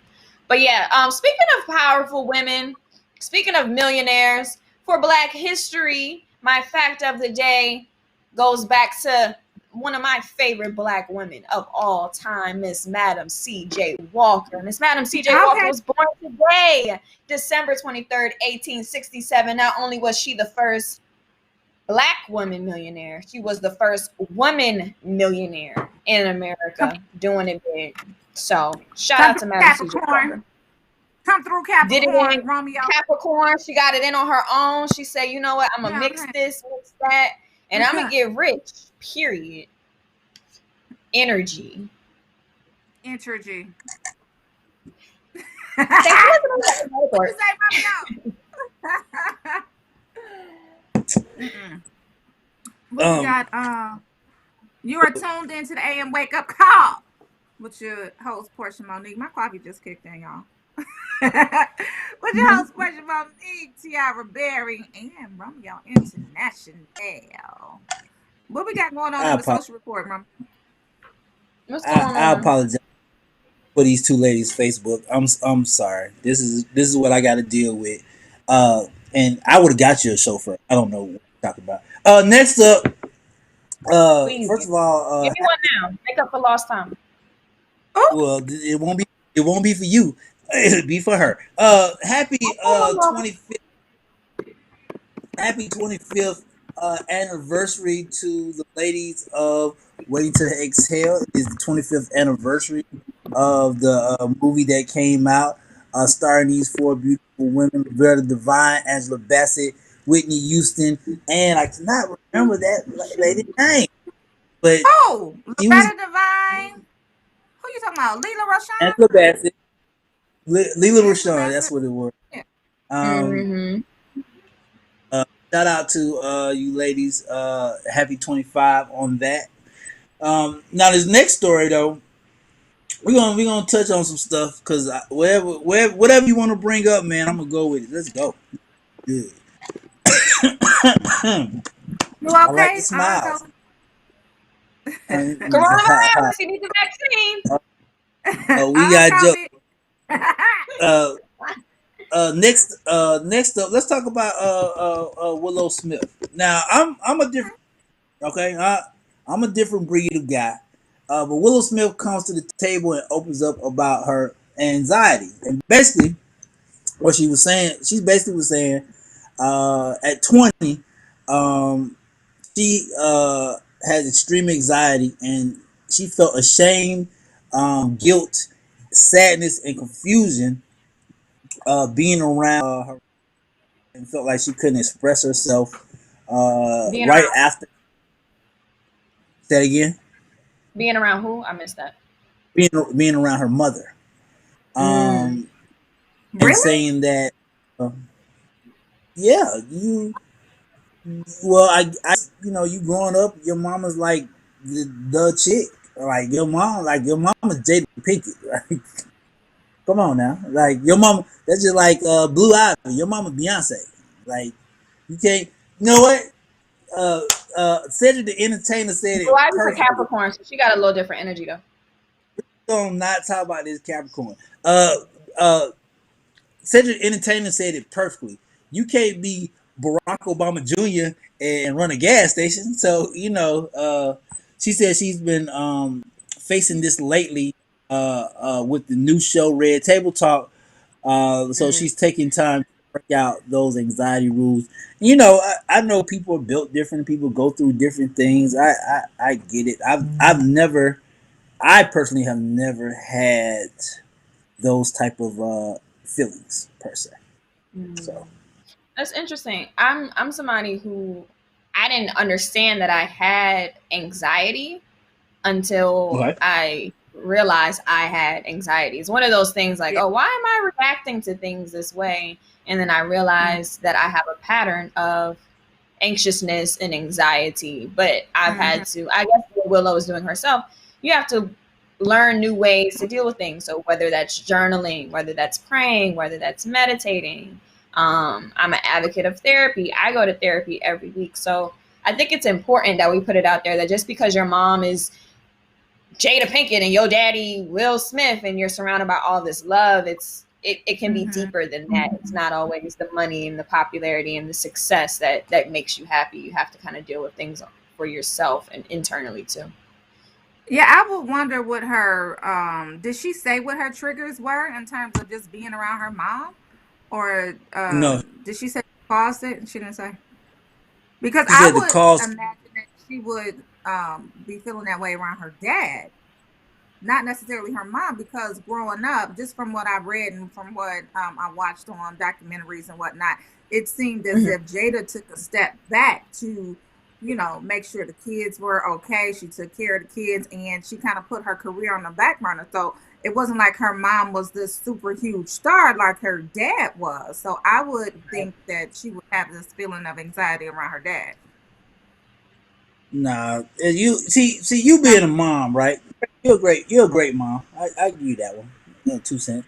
But yeah, speaking of powerful women, speaking of millionaires, for Black History, my fact of the day goes back to one of my favorite Black women of all time, Miss Madam C.J. Walker. Miss Madam C.J. Walker Okay. was born today, December 23rd, 1867. Not only was she the first Black woman millionaire, she was the first woman millionaire in America, doing it big. So shout Come out to through Madam C.J. Walker. Capricorn. Come through Did it Capricorn, in Romeo. Capricorn. She got it in on her own. She said, you know what? I'm going to Yeah, mix this, mix that, and I'm going to get rich, period. Energy. Energy. Thanks for listening to the What you say, Romeo? What we got? You are tuned into the AM Wake Up Call with your host Porsha Monique. My coffee just kicked in, y'all. With your host Porsha Monique, Tiara Berry, and Romeo International. What we got going on in the social report, Mom? What's going on? I apologize for these two ladies' Facebook. I'm sorry. This is what I got to deal with. And I would have got you a chauffeur. I don't know what you're talking about. Next up. Please, First of all, give me one now. Make up for lost time. well, it won't be for you. It'll be for her. Happy 25th anniversary to the ladies of Waiting to Exhale. It is the 25th anniversary of the movie that came out, starring these four beautiful women: Roberta Devine, Angela Bassett, Whitney Houston, and I cannot remember that lady's name. But Oh, she was Roberta Devine. Who you talking about? Leela Rashawn? Angela Bassett, Leela Angela Rashawn. That's Bassett. what it was. Yeah. Shout out to you ladies. Happy 25 on that. Now this next story though, we're gonna touch on some stuff because whatever you want to bring up, man, I'm gonna go with it. Let's go. Good. You I like the okay? smiles. Coronavirus, you need the vaccine. We got Joe. Next up, let's talk about Willow Smith. Now, I'm a different I'm a different breed of guy. But Willow Smith comes to the table and opens up about her anxiety, and basically, what she was saying, at 20, she has extreme anxiety, and she felt ashamed, guilt, sadness, and confusion being around her, and felt like she couldn't express herself Being right around, after. Say that again. being around who? I missed that. Being around her mother, and Really? saying that, yeah, you. Well, you growing up, your mama's like the chick, like your mama's Jada Pinkett, right? Come on now, like your mama, that's just like Blue Ivy. Your mama Beyonce, like you can't. You know what? Cedric the Entertainer said So it I was a perfectly. Capricorn, so she got a little different energy though. Don't not talk about this Capricorn. Cedric Entertainer said it perfectly. You can't be Barack Obama Jr. and run a gas station. So she said she's been facing this lately with the new show Red Table Talk. So she's taking time to work out those anxiety rules. I know people are built different. People go through different things. I get it. I personally have never had those type of feelings per se. So That's interesting. I'm somebody who I didn't understand that I had anxiety until okay. I realized I had anxiety. It's one of those things like, oh, why am I reacting to things this way? And then I realized that I have a pattern of anxiousness and anxiety. But I've had to, I guess what Willow is doing herself, you have to learn new ways to deal with things. So whether that's journaling, whether that's praying, whether that's meditating. I'm an advocate of therapy. I go to therapy every week. So I think it's important that we put it out there that just because your mom is Jada Pinkett and your daddy Will Smith and you're surrounded by all this love, it can be deeper than that. It's not always the money and the popularity and the success that makes you happy. You have to kind of deal with things for yourself and internally too. Yeah, I would wonder what her did she say what her triggers were in terms of just being around her mom? Or No, did she say she caused it? She didn't say. Because she I said the would cause. imagine that she would be feeling that way around her dad, not necessarily her mom, because growing up, just from what I've read and from what I watched on documentaries and whatnot, it seemed as if Jada took a step back to, make sure the kids were okay. She took care of the kids and she kind of put her career on the back burner. So it wasn't like her mom was this super huge star like her dad was. So I would think that she would have this feeling of anxiety around her dad. Nah, you see, you being a mom, right? You're a great mom. I give you that one. 2 cents.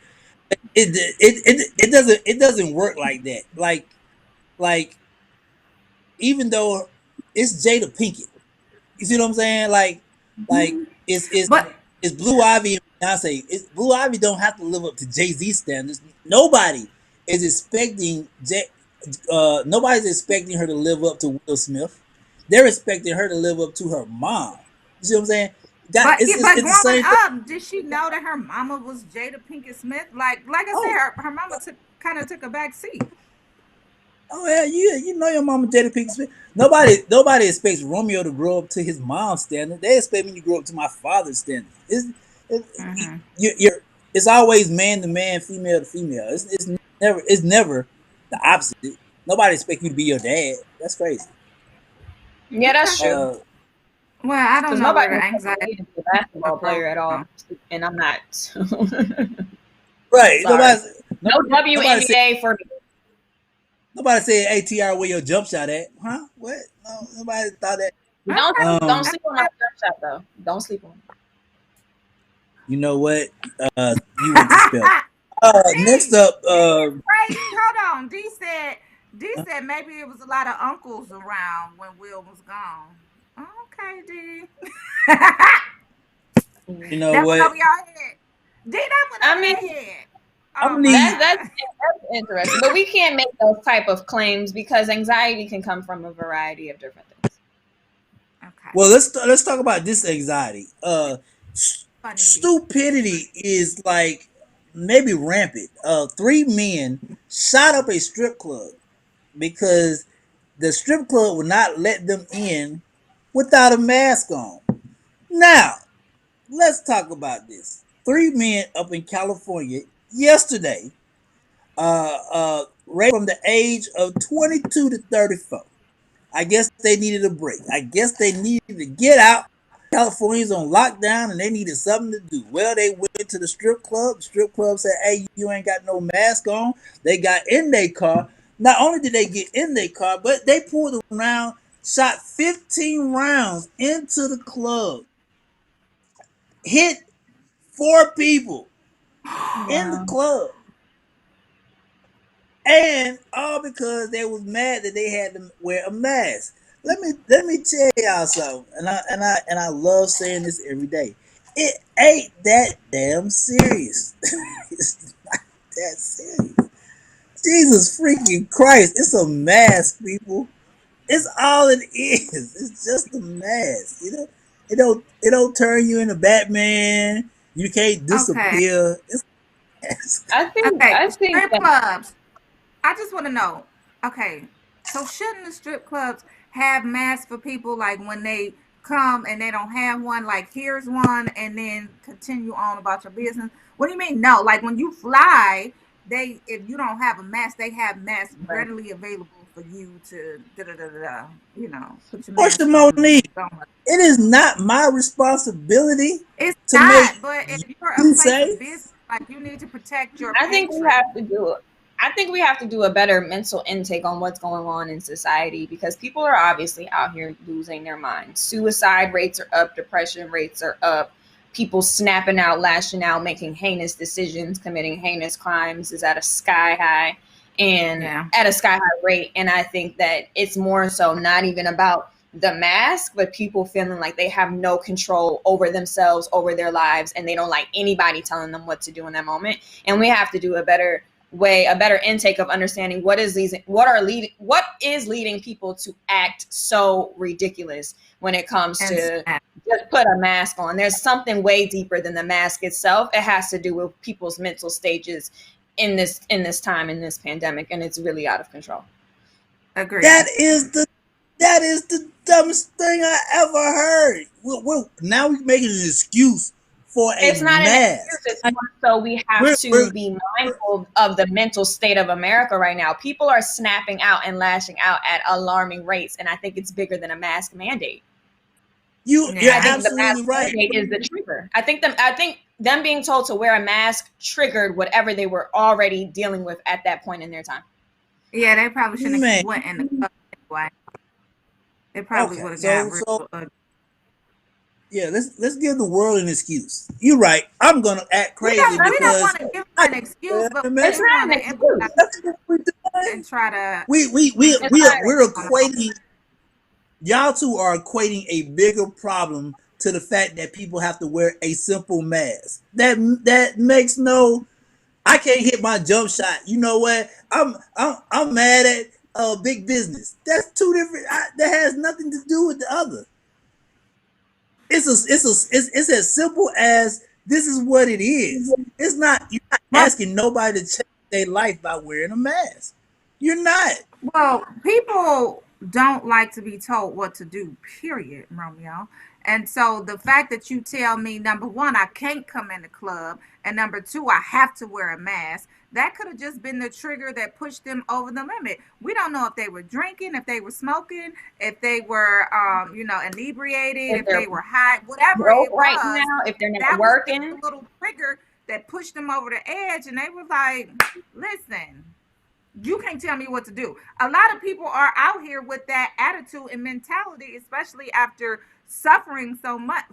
It doesn't work like that. Like even though it's Jada Pinkett, you see what I'm saying? Like it's But it's Blue Ivy and Beyonce. It's Blue Ivy don't have to live up to Jay-Z standards. Nobody is expecting nobody's expecting her to live up to Will Smith. They're expecting her to live up to her mom. You see what I'm saying? That But but it's the growing same thing. up, did she know that her mama was Jada Pinkett Smith? Like I said, Oh, her mama kind of took a back seat. oh yeah, you know your mama Jada Pinkett Smith. Nobody expects Romeo to grow up to his mom's standard. They expect me to grow up to my father's standard. It, Hmm. you're it's always man to man, female to female. It's never the opposite. Nobody expect you to be your dad. That's crazy. Yeah, Okay. that's true. Well, I don't Because know where nobody the expected anxiety me to be a basketball arose player at all, from. and I'm not. Right. Sorry. No Nobody said WNBA for me. nobody said, "Hey, Tiara, where your jump shot at?" Huh? What? No, nobody thought that. Don't Um, sleep on my jump shot though. Don't sleep on. you know what? You went to spell. Next D, up, D is crazy. Hold on. D said maybe it was a lot of uncles around when Will was gone. Okay, D. you know That went what? over your head. D, that went I over mean, their head. I'm Oh gonna my need. that's interesting, but we can't make those type of claims because anxiety can come from a variety of different things. God. Okay. Well, let's talk about this anxiety. Funny D. Stupidity is like maybe rampant. Three men shot up a strip club because the strip club would not let them in without a mask on. Now, let's talk about this. Three men up in California yesterday, ranged from the age of 22 to 34. I guess they needed a break. I guess they needed to get out. California's on lockdown and they needed something to do. Well, they went to the strip club. The strip club said, "Hey, you ain't got no mask on." They got in their car. Not only did they get in their car, but they pulled around, shot 15 rounds into the club, hit four people in the Wow. club, and all because they was mad that they had to wear a mask. Let me tell y'all something, and I love saying this every day. It ain't that damn serious. It's not that serious. Jesus freaking Christ! It's a mask, people. It's all it is. It's just a mask. It don't turn you into Batman. You can't Okay. disappear. It's a mask. Okay. I think Strip that clubs. I just want to know. Okay, so shouldn't the strip clubs have masks for people like when they come and they don't have one? Like here's one, and then continue on about your business. What do you mean? No, like when you fly, they if you don't have a mask, they have masks right. readily available for you to da da da da. Put your Portia mask on. Monique, Don't. it is not my responsibility It's to make not, but if you're a you place of say. business, like you need to protect your I think we have patrons. to do I think we have to do a better mental intake on what's going on in society because people are obviously out here losing their minds. Suicide rates are up, depression rates are up. people snapping out, lashing out, making heinous decisions, committing heinous crimes is at a sky high and at a sky high rate. And I think that it's more so not even about the mask, but people feeling like they have no control over themselves, over their lives, and they don't like anybody telling them what to do in that moment. And we have to do a better intake of understanding what is leading people to act so ridiculous when it comes to just put a mask on. There's something way deeper than the mask itself. It has to do with people's mental stages in this time, in this pandemic, and it's really out of control. Agreed. That is the dumbest thing I ever heard. Now we're making an excuse for a It's not mask. an excuse. It's more so we have to be mindful of the mental state of America right now. People are snapping out and lashing out at alarming rates, and I think it's bigger than a mask mandate. You're absolutely right. Is the trigger. I think them being told to wear a mask triggered whatever they were already dealing with at that point in their time. Yeah, they probably shouldn't have went in the club anyway. They probably would have got real. Yeah, let's give the world an excuse. You're right. I'm gonna act crazy we don't want to give an excuse, but it's not an excuse. And try to. We're equating. Y'all two are equating a bigger problem to the fact that people have to wear a simple mask. That makes no. I can't hit my jump shot. You know what? I'm mad at big business. That's two different. That has nothing to do with the other. It's as simple as this is what it is. It's not. You're not asking nobody to change their life by wearing a mask. You're not. Well, people don't like to be told what to do, period, Romeo. And so the fact that you tell me, number one, I can't come in the club, and number two, I have to wear a mask, that could have just been the trigger that pushed them over the limit. We don't know if they were drinking, if they were smoking, if they were, inebriated, if they were high, whatever it was. Right now, if they're not working, was a little trigger that pushed them over the edge, and they were like, listen, you can't tell me what to do. A lot of people are out here with that attitude and mentality, especially after suffering so much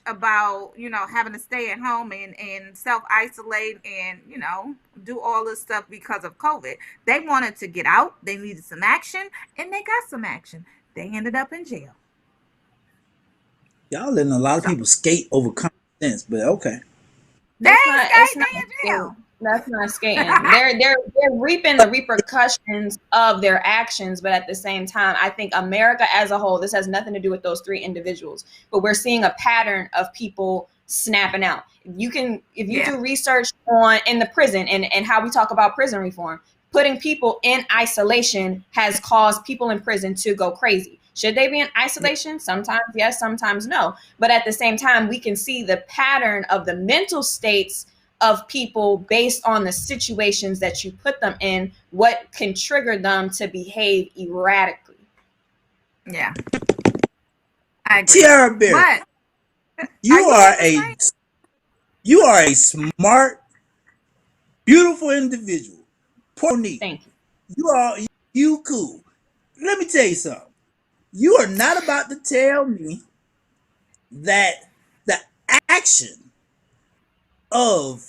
about, having to stay at home and self-isolate and, do all this stuff because of COVID. They wanted to get out. They needed some action, and they got some action. They ended up in jail. Y'all letting a lot of people skate over common sense, but okay. It's not in jail. That's not skating. They're reaping the repercussions of their actions, but at the same time, I think America as a whole, this has nothing to do with those three individuals, but we're seeing a pattern of people snapping out. If you do research in the prison and how we talk about prison reform, putting people in isolation has caused people in prison to go crazy. Should they be in isolation? Sometimes yes, sometimes no. But at the same time, we can see the pattern of the mental states of people based on the situations that you put them in, what can trigger them to behave erratically. Yeah. I agree. Tiara, you are a smart, beautiful individual. Monique, thank you. You cool. Let me tell you something. You are not about to tell me that the action of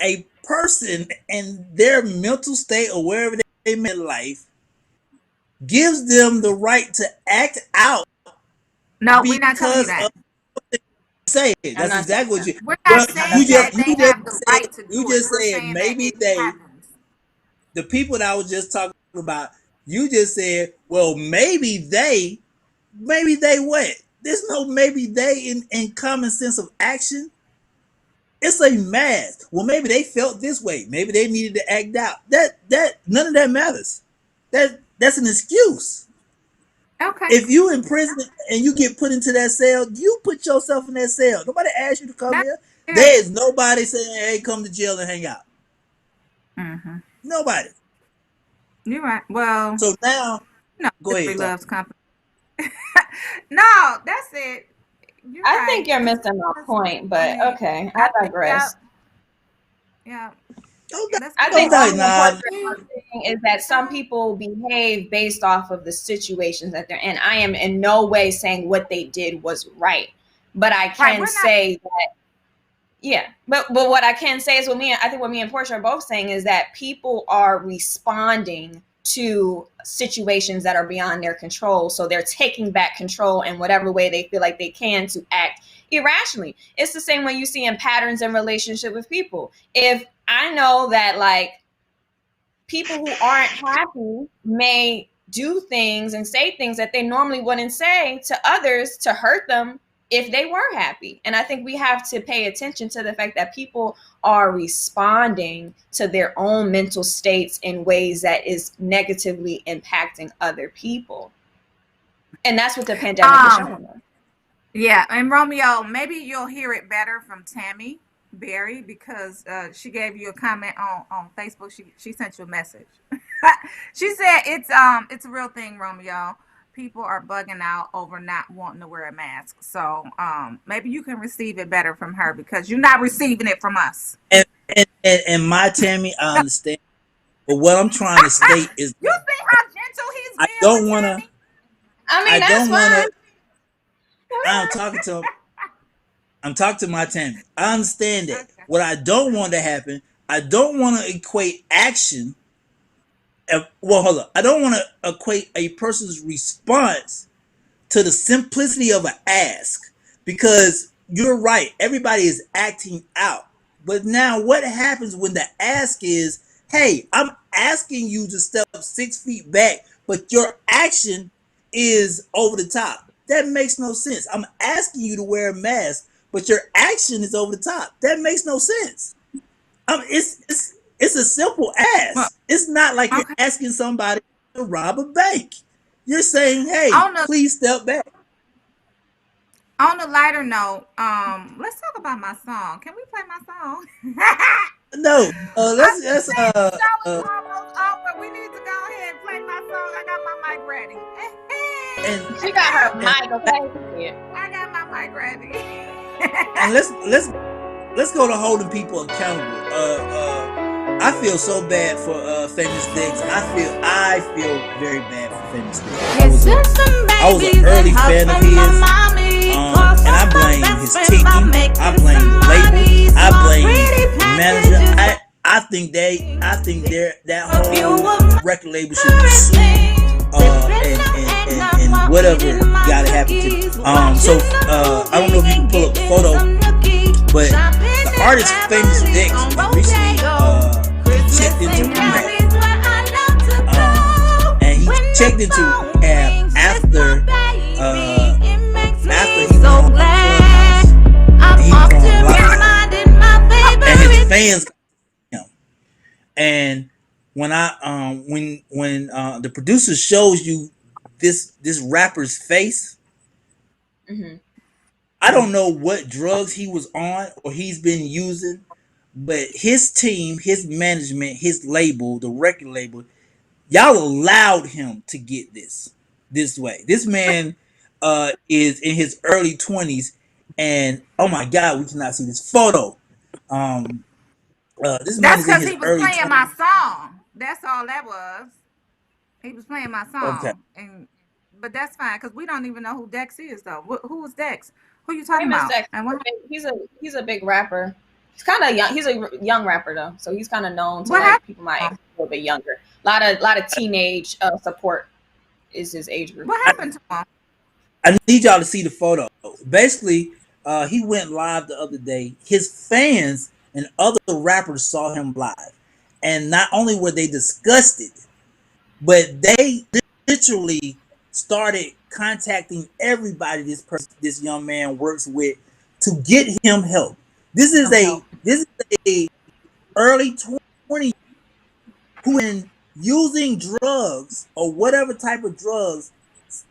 a person and their mental state or wherever they may life gives them the right to act out. No, we're not telling you that. Say it. That's exactly what you. We're not saying that they have the right to do it. You just said maybe the people that I was just talking about. You just said, well, maybe they what? There's no maybe they in common sense of action. It's a mask. Well, maybe they felt this way. Maybe they needed to act out. That none of that matters. That's an excuse. Okay. If you in prison and you get put into that cell, you put yourself in that cell. Nobody asked you to come here. There is nobody saying, "Hey, come to jail and hang out." Mm-hmm. Nobody. You're right. Well, so now, go ahead. Loves company. No, that's it. I think you're missing my point, but okay, I digress. Yeah. I think the important thing is that some people behave based off of the situations that they're in. I am in no way saying what they did was right, But I Right. can We're not. say that, yeah. But what I can say is, I think what me and Porsha are both saying is that people are responding to situations that are beyond their control. So they're taking back control in whatever way they feel like they can to act irrationally. It's the same way you see in patterns in relationship with people. If I know that, like, people who aren't happy may do things and say things that they normally wouldn't say to others to hurt them if they were happy. And I think we have to pay attention to the fact that people are responding to their own mental states in ways that is negatively impacting other people. And that's what the pandemic is showing us. Yeah, and Romeo, maybe you'll hear it better from Tammy Berry because she gave you a comment on Facebook. She sent you a message. She said it's a real thing, Romeo. People are bugging out over not wanting to wear a mask. So maybe you can receive it better from her because you're not receiving it from us. And my Tammy, I understand. But what I'm trying to state is You see how gentle he's I being don't with want Tammy? to. I mean, I that's don't want fine. to. I'm talking to him. I'm talking to my Tammy. I understand that. Okay. What I don't want to happen, I don't want to equate action. Well, hold on. I don't want to equate a person's response to the simplicity of an ask because you're right. Everybody is acting out. But now what happens when the ask is, hey, I'm asking you to step 6 feet back, but your action is over the top? That makes no sense. I'm asking you to wear a mask, but your action is over the top. That makes no sense. It's a simple Well, ask. It's not like you're okay. asking somebody to rob a bank. You're saying, hey, On the please step back. on a lighter note, let's talk about my song. Can we play my song? No, I let's said the show is almost over. We need to go ahead and play my song. I got my mic ready. and She got her and mic, okay? I got my mic ready. and let's go to holding people accountable. I feel so bad for Famous Dex. I feel very bad for Famous Dex. I was an early fan of his, and I blame his team. I blame the label. I blame the manager. I think that whole record label should be sued. And whatever gotta happen to. So I don't know if you can pull up the photo, but the artist Famous Dex recently checked into rehab, and he checked into rehab after he went on Clubhouse and he was on live, and his fans got him. And when the producer shows you this rapper's face, I don't know what drugs he was on or he's been using, but his team, his management, his label, the record label, y'all allowed him to get this way. This man is in his early 20s, and oh my God, we cannot see this photo. Um, this man That's is in because his he was early playing my 20s. song. That's all that was. He was playing my Okay, song, and but that's fine because we don't even know who Dex is though. Who is Dex? Who you talking Famous about? Dex. And what He's a big rapper. He's kind of young. He's a young rapper though, so he's kind of known to what like people my age, happened? a little bit younger. Lot of teenage support is his age group. What happened to him? I need y'all to see the photo. Basically, he went live the other day. His fans and other rappers saw him live, and not only were they disgusted, but they literally started contacting everybody this young man works with to get him help. This is a early 20 who been using drugs or whatever type of drugs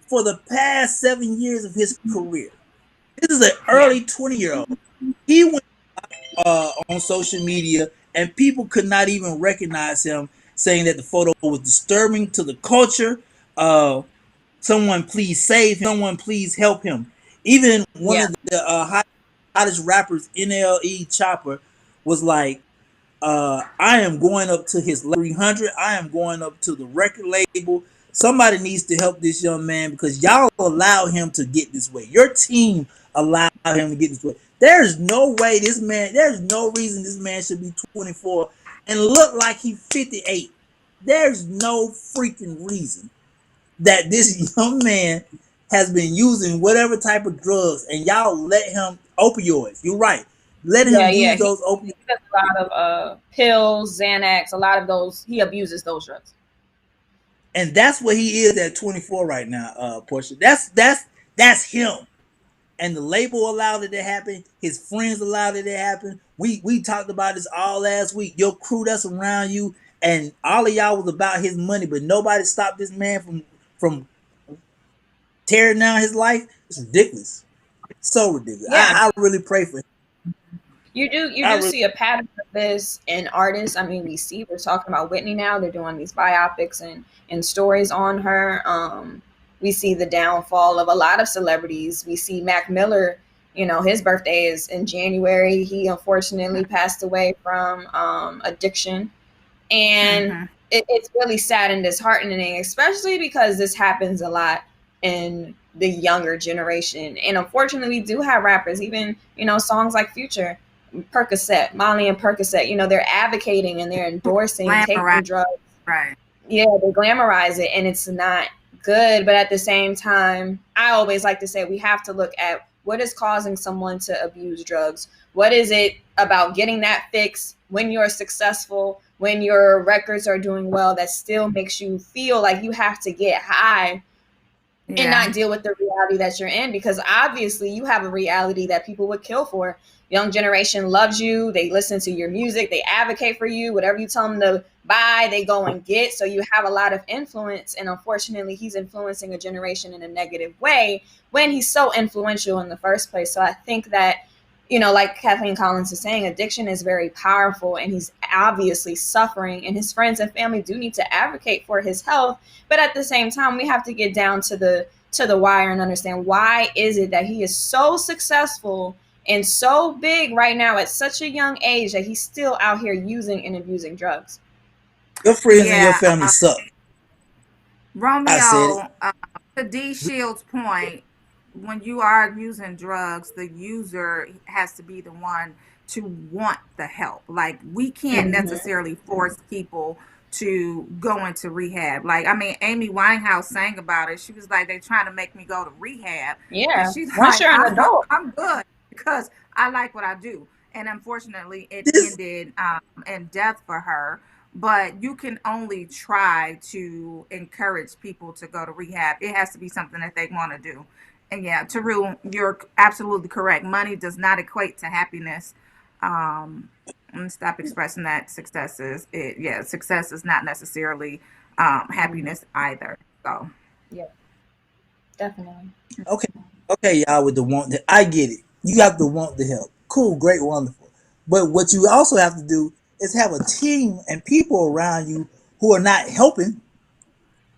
for the past 7 years of his career. This is an Yeah. early 20-year-old. He went on social media and people could not even recognize him, saying that the photo was disturbing to the culture. Someone please save him. Someone please help him. Even one Yeah. of the hottest rappers, NLE Chopper, was like, I am going up to his 300. I am going up to the record label Somebody needs to help this young man because y'all allow him to get this way. Your team allowed him to get this way. There's no way this man. There's no reason this man should be 24 and look like he's 58. There's no freaking reason that this young man has been using whatever type of drugs and y'all let him opioids. You're right. Let him Yeah. use He those opioids. does a lot of pills, Xanax, a lot of those. He abuses those drugs. And that's what he is at 24 right now, Porsha. That's him. And the label allowed it to happen. His friends allowed it to happen. We talked about this all last week. Your crew that's around you, and all of y'all was about his money, but nobody stopped this man from tearing down his life. It's ridiculous. So ridiculous. Yeah. I really pray for him. You do see a pattern of this in artists. I mean, we're talking about Whitney now. They're doing these biopics and stories on her. We see the downfall of a lot of celebrities. We see Mac Miller, his birthday is in January. He unfortunately passed away from addiction. And it's really sad and disheartening, especially because this happens a lot in the younger generation. And unfortunately, we do have rappers, even, songs like Future, Percocet, Molly and Percocet, they're advocating and they're endorsing taking drugs. Right. Yeah, they glamorize it and it's not good. But at the same time, I always like to say we have to look at what is causing someone to abuse drugs. What is it about getting that fix when you're successful, when your records are doing well, that still makes you feel like you have to get high and not deal with the reality that you're in? Because obviously you have a reality that people would kill for. Young generation loves you. They listen to your music. They advocate for you. Whatever you tell them to buy, they go and get. So you have a lot of influence. And unfortunately, he's influencing a generation in a negative way when he's so influential in the first place. So I think that, like Kathleen Collins is saying, addiction is very powerful and he's obviously suffering, and his friends and family do need to advocate for his health. But at the same time, we have to get down to the wire and understand why is it that he is so successful and so big right now at such a young age that he's still out here using and abusing drugs. Your friends and your family suck. Romeo, to D Shield's point, when you are using drugs, the user has to be the one to want the help. Like, we can't necessarily force people to go into rehab. Like, I mean, Amy Winehouse sang about it. She was like, they're trying to make me go to rehab. Yeah. And she's Once you're an adult, I'm good because I like what I do. And unfortunately, it ended in death for her. But you can only try to encourage people to go to rehab. It has to be something that they want to do. And yeah, Taru, you're absolutely correct. Money does not equate to happiness. And stop expressing that success is it. Yeah, success is not necessarily happiness either. So yeah, definitely. Okay, y'all with the want. I get it. You have to want the help. Cool, great, wonderful. But what you also have to do is have a team and people around you who are not helping.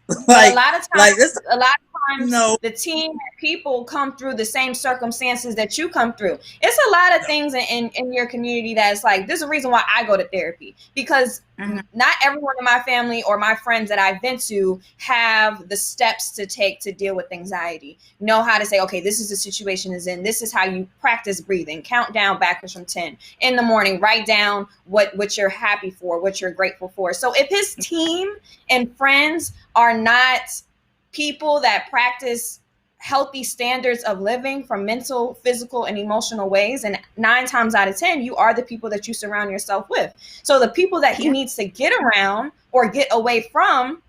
But a lot of times, no. the team and people come through the same circumstances that you come through. It's a lot of things in your community that's like, there's a reason why I go to therapy, because not everyone in my family or my friends that I've been to have the steps to take to deal with anxiety. Know how to say, okay, this is the situation is in. This is how you practice breathing. Count down backwards from 10 in the morning. Write down what you're happy for, what you're grateful for. So if his team and friends are not people that practice healthy standards of living from mental, physical, and emotional ways, and 9 times out of 10, you are the people that you surround yourself with. So the people that he needs to get around or get away from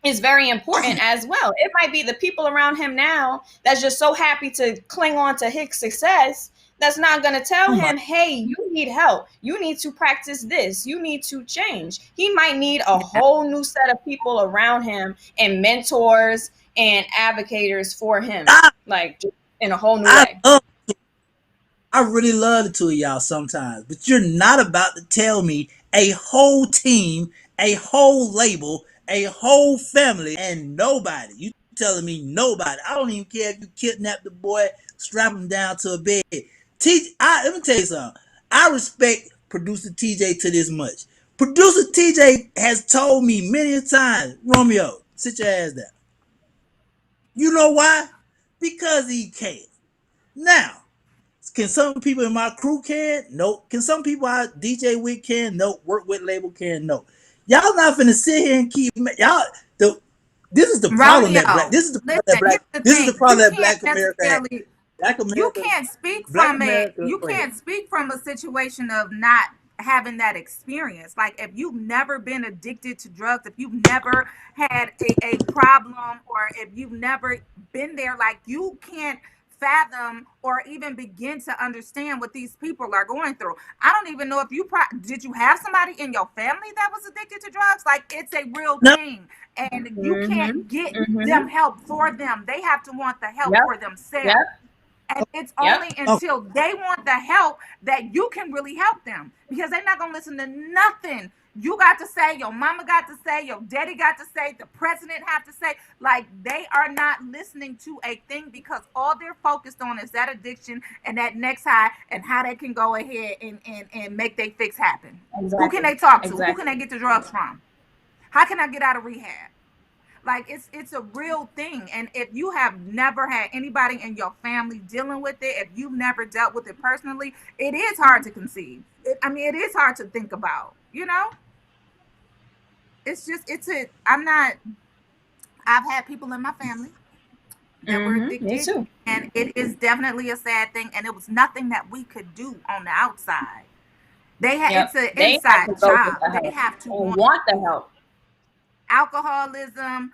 is very important as well. It might be the people around him now that's just so happy to cling on to his success that's not going to tell him, hey, you need help. You need to practice this. You need to change. He might need a whole new set of people around him and mentors and advocates for him, like just in a whole new way. I really love the two of y'all sometimes, but you're not about to tell me a whole team, a whole label, a whole family, and nobody. You telling me nobody. I don't even care if you kidnap the boy, strap him down to a bed. Let me tell you something. I respect producer TJ to this much. Producer TJ has told me many times, Romeo, Sit your ass down. You know why? Because he can. Now, can some people in my crew can? No. Can some people I DJ with can? No. Work with label can? No. Y'all not finna sit here and keep y'all. The this is the problem that black. Romeo, This is the problem that listen, black. here's the This is the thing. You problem that can't Black America has. necessarily Black you America. can't speak Black from it. America. You Go ahead. can't speak from a situation of not having that experience. Like if you've never been addicted to drugs, if you've never had a problem, or if you've never been there, like you can't fathom or even begin to understand what these people are going through. I don't even know if did you have somebody in your family that was addicted to drugs? Like it's a real No. thing, and you Mm-hmm. can't get Mm-hmm. them help for them. They have to want the help Yep. for themselves. Yep. And it's Yep. only until they want the help that you can really help them, because they're not going to listen to nothing you got to say, your mama got to say, your daddy got to say, the president have to say. Like they are not listening to a thing, because all they're focused on is that addiction and that next high, and how they can go ahead and make their fix happen. Exactly. Who can they talk to? Exactly. Who can they get the drugs from? How can I get out of rehab? Like it's a real thing. And if you have never had anybody in your family dealing with it, if you've never dealt with it personally, it is hard to conceive. It is hard to think about, you know? I've had people in my family that were addicted. Me too. And it is definitely a sad thing. And it was nothing that we could do on the outside. It's an inside job. They have to want the help. Alcoholism,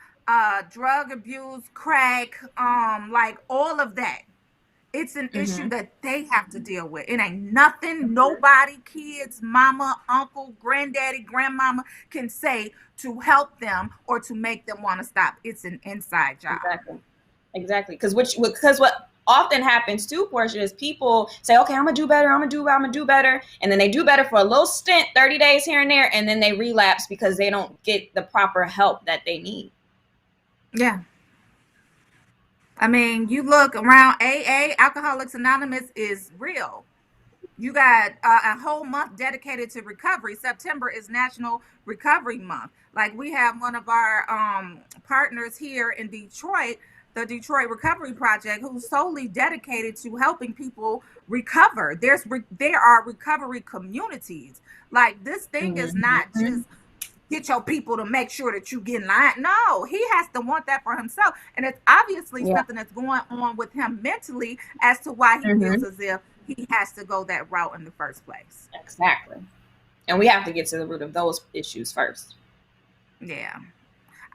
drug abuse, crack, like all of that. It's an issue that they have to deal with. It ain't nothing nobody, kids, mama, uncle, granddaddy, grandmama can say to help them or to make them want to stop. It's an inside job. Exactly. Because what often happens too, Porsha, is people say, okay, I'm gonna do better, I'm gonna do better, and then they do better for a little stint, 30 days here and there, and then they relapse because they don't get the proper help that they need. Yeah. I mean, you look around, AA, Alcoholics Anonymous, is real. You got a whole month dedicated to recovery. September is National Recovery Month. Like we have one of our partners here in Detroit, the Detroit Recovery Project, who's solely dedicated to helping people recover. There are recovery communities. Like this thing is not just get your people to make sure that you get in line. No, he has to want that for himself. And it's obviously something that's going on with him mentally as to why he feels as if he has to go that route in the first place. Exactly. And we have to get to the root of those issues first. Yeah.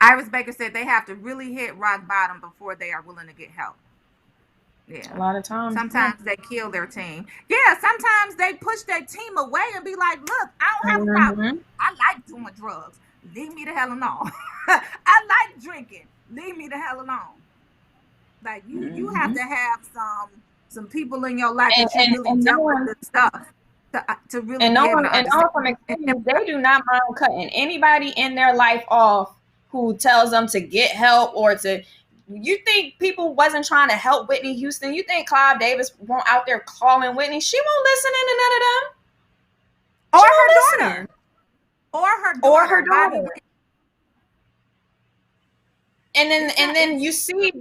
Iris Baker said they have to really hit rock bottom before they are willing to get help. Yeah. A lot of times. Sometimes they kill their team. Yeah, sometimes they push their team away and be like, look, I don't have a problem. I like doing drugs. Leave me the hell alone. I like drinking. Leave me the hell alone. Like you have to have some people in your life that you really dealt with this stuff to really and all from experience, they do not mind cutting anybody in their life off who tells them to get help or to. You think people wasn't trying to help Whitney Houston? You think Clive Davis won't out there calling Whitney? She won't listen to none of them. Or her daughter. And then you see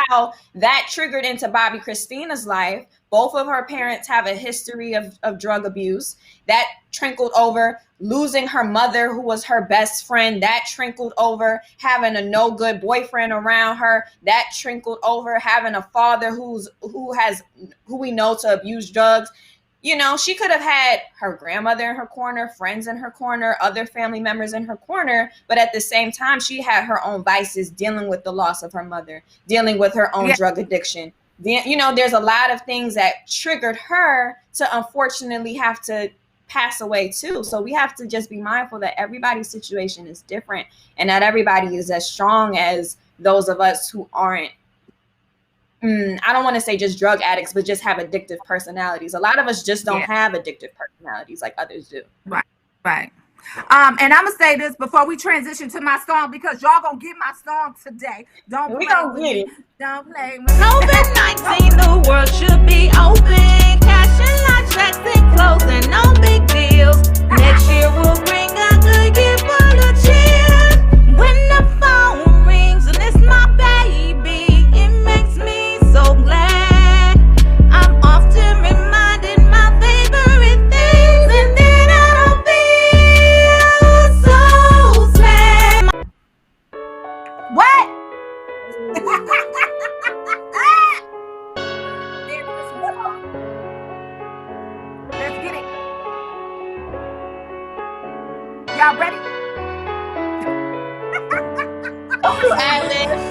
how that triggered into Bobby Christina's life. Both of her parents have a history of drug abuse. That trickled over losing her mother, who was her best friend. That trickled over having a no good boyfriend around her. That trickled over having a father who we know to abuse drugs. You know, she could have had her grandmother in her corner, friends in her corner, other family members in her corner. But at the same time, she had her own vices, dealing with the loss of her mother, dealing with her own drug addiction. You know, there's a lot of things that triggered her to unfortunately have to pass away too. So we have to just be mindful that everybody's situation is different and that everybody is as strong as those of us who aren't, I don't want to say just drug addicts, but just have addictive personalities. A lot of us just don't have addictive personalities like others do. Right. And I'm gonna say this before we transition to my song, because y'all gonna get my song today. Don't play with me. Don't play with me. COVID-19, the world should be open. Cash and lot checks and clothes and no big deals. Next year we'll bring a good gift for the cheer. When the phone you, Alice.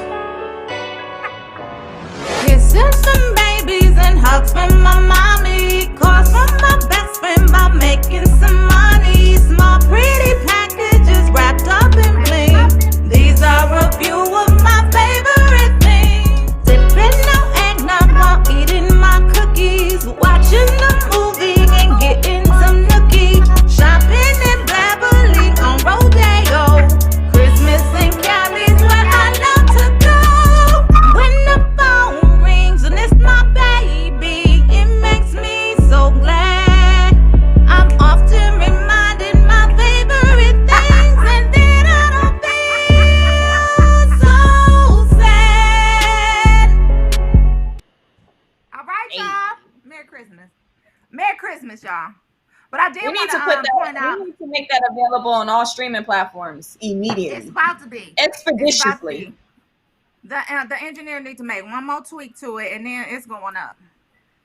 Kisses from babies and hugs from my mommy. Calls from my best friend about making some money. Small pretty packages wrapped up in bling. These are a few of my favorite things. Sipping no eggnog while eating my cookies. Watching the movie and getting some nookie. Shopping and babbling on Rodeo. Christmas and Cali's where I love to go. When the phone rings and it's my baby, it makes me so glad. I'm often reminded my favorite things, and then I don't feel so sad. All right, Hey. y'all. Merry Christmas. Merry Christmas, y'all. But I did We need want to to put that. point out, We need to make that available on all streaming platforms it's immediately, about to be. It's about to expeditiously. be. The engineer needs to make one more tweak to it, and then it's going up.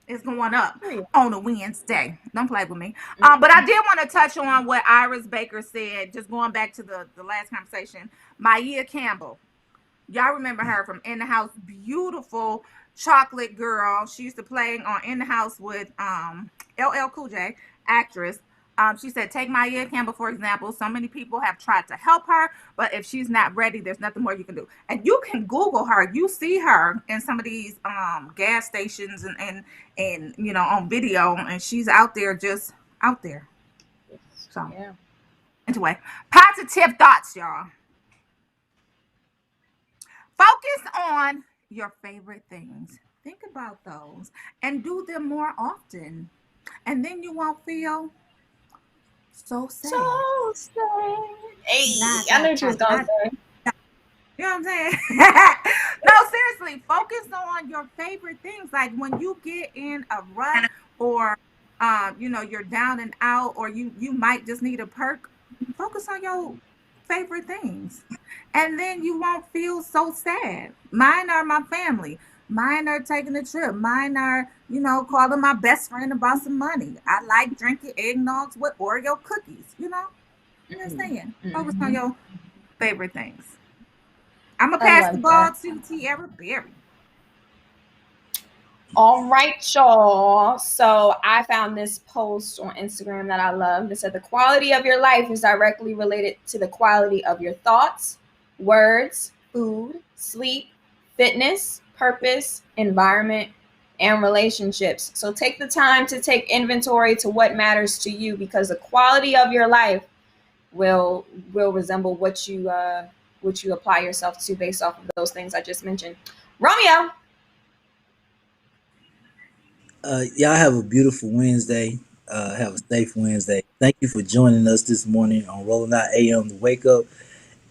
It's going up on a Wednesday. Don't play with me. But I did want to touch on what Iris Baker said, just going back to the last conversation. Maya Campbell. Y'all remember her from In the House, beautiful chocolate girl. She used to play on In the House with LL Cool J, actress. She said, take Maya Campbell, for example. So many people have tried to help her, but if she's not ready, there's nothing more you can do. And you can Google her. You see her in some of these gas stations and you know, on video, and she's out there, just out there. So, Yeah. anyway, positive thoughts, y'all. Focus on your favorite things. Think about those and do them more often. And then you won't feel so sad. So sad. Hey, Nah, I knew what you was gonna say. You know what I'm saying? No, seriously, focus on your favorite things. Like when you get in a rut or you know, you're down and out, or you might just need a perk, focus on your favorite things. And then you won't feel so sad. Mine are my family. Mine are taking a trip. Mine are, you know, calling my best friend about some money. I like drinking eggnogs with Oreo cookies, you know? You know what I'm saying? Focus on your favorite things. I'm going to I pass like the ball that. to Tiara Berry. All right, y'all. So I found this post on Instagram that I love. It said the quality of your life is directly related to the quality of your thoughts, words, food, sleep, fitness, purpose, environment, and relationships. So take the time to take inventory to what matters to you, because the quality of your life will resemble what you apply yourself to based off of those things I just mentioned. Romeo. Y'all have a beautiful Wednesday. Have a safe Wednesday. Thank you for joining us this morning on Rolling Out AM to Wake Up,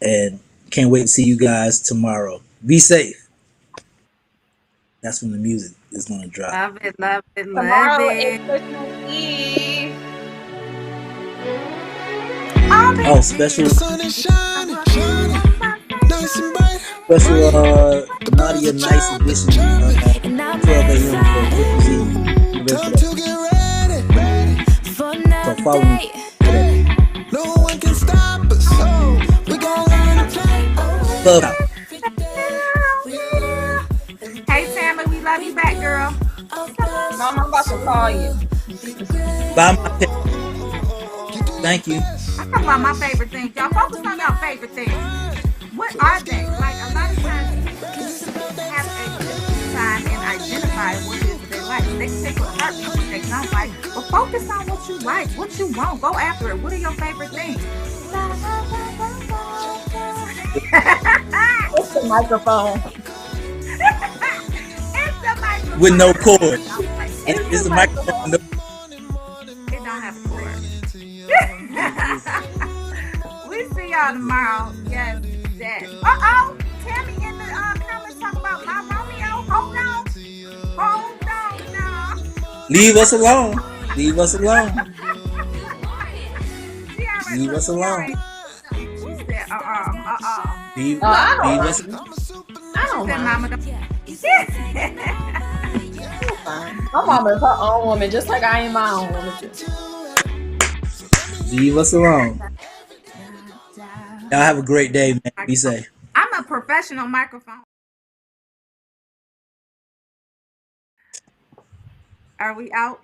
and can't wait to see you guys tomorrow. Be safe. That's when the music is going to drop. Love it, love it, love Tomorrow is it. Christmas Eve. Oh, special Nadia Nice edition 12 a.m. for Christmas Eve. So follow me. No one can stop us. We gonna learn to play. Love out. Hey, Tammy, we love you back, girl. Mom, I'm about to call you. Bye, my pet. Thank you. I'm talking about my favorite things. Y'all focus on your favorite things. What are they? Like a lot of times people have a difficult time in identifying what it is that they like. They can take what hurt what they don't like. But focus on what you like, what you want. Go after it. What are your favorite things? It's the microphone. It's the microphone. With no cord. It's It's the microphone. It don't have a cord. We see y'all tomorrow. Yes, yes. Uh-oh. Tammy in the comments talk about my Romeo. Hold on. Hold on now. Leave us alone. Leave us alone. Tiara, Leave us alone. She said, Leave I us alone. don't Said, mind. Mama, don't. My mama is her own woman, just like I am my own woman too. Leave us alone. Y'all have a great day, man. Be safe. I'm a professional. professional microphone. Are we out?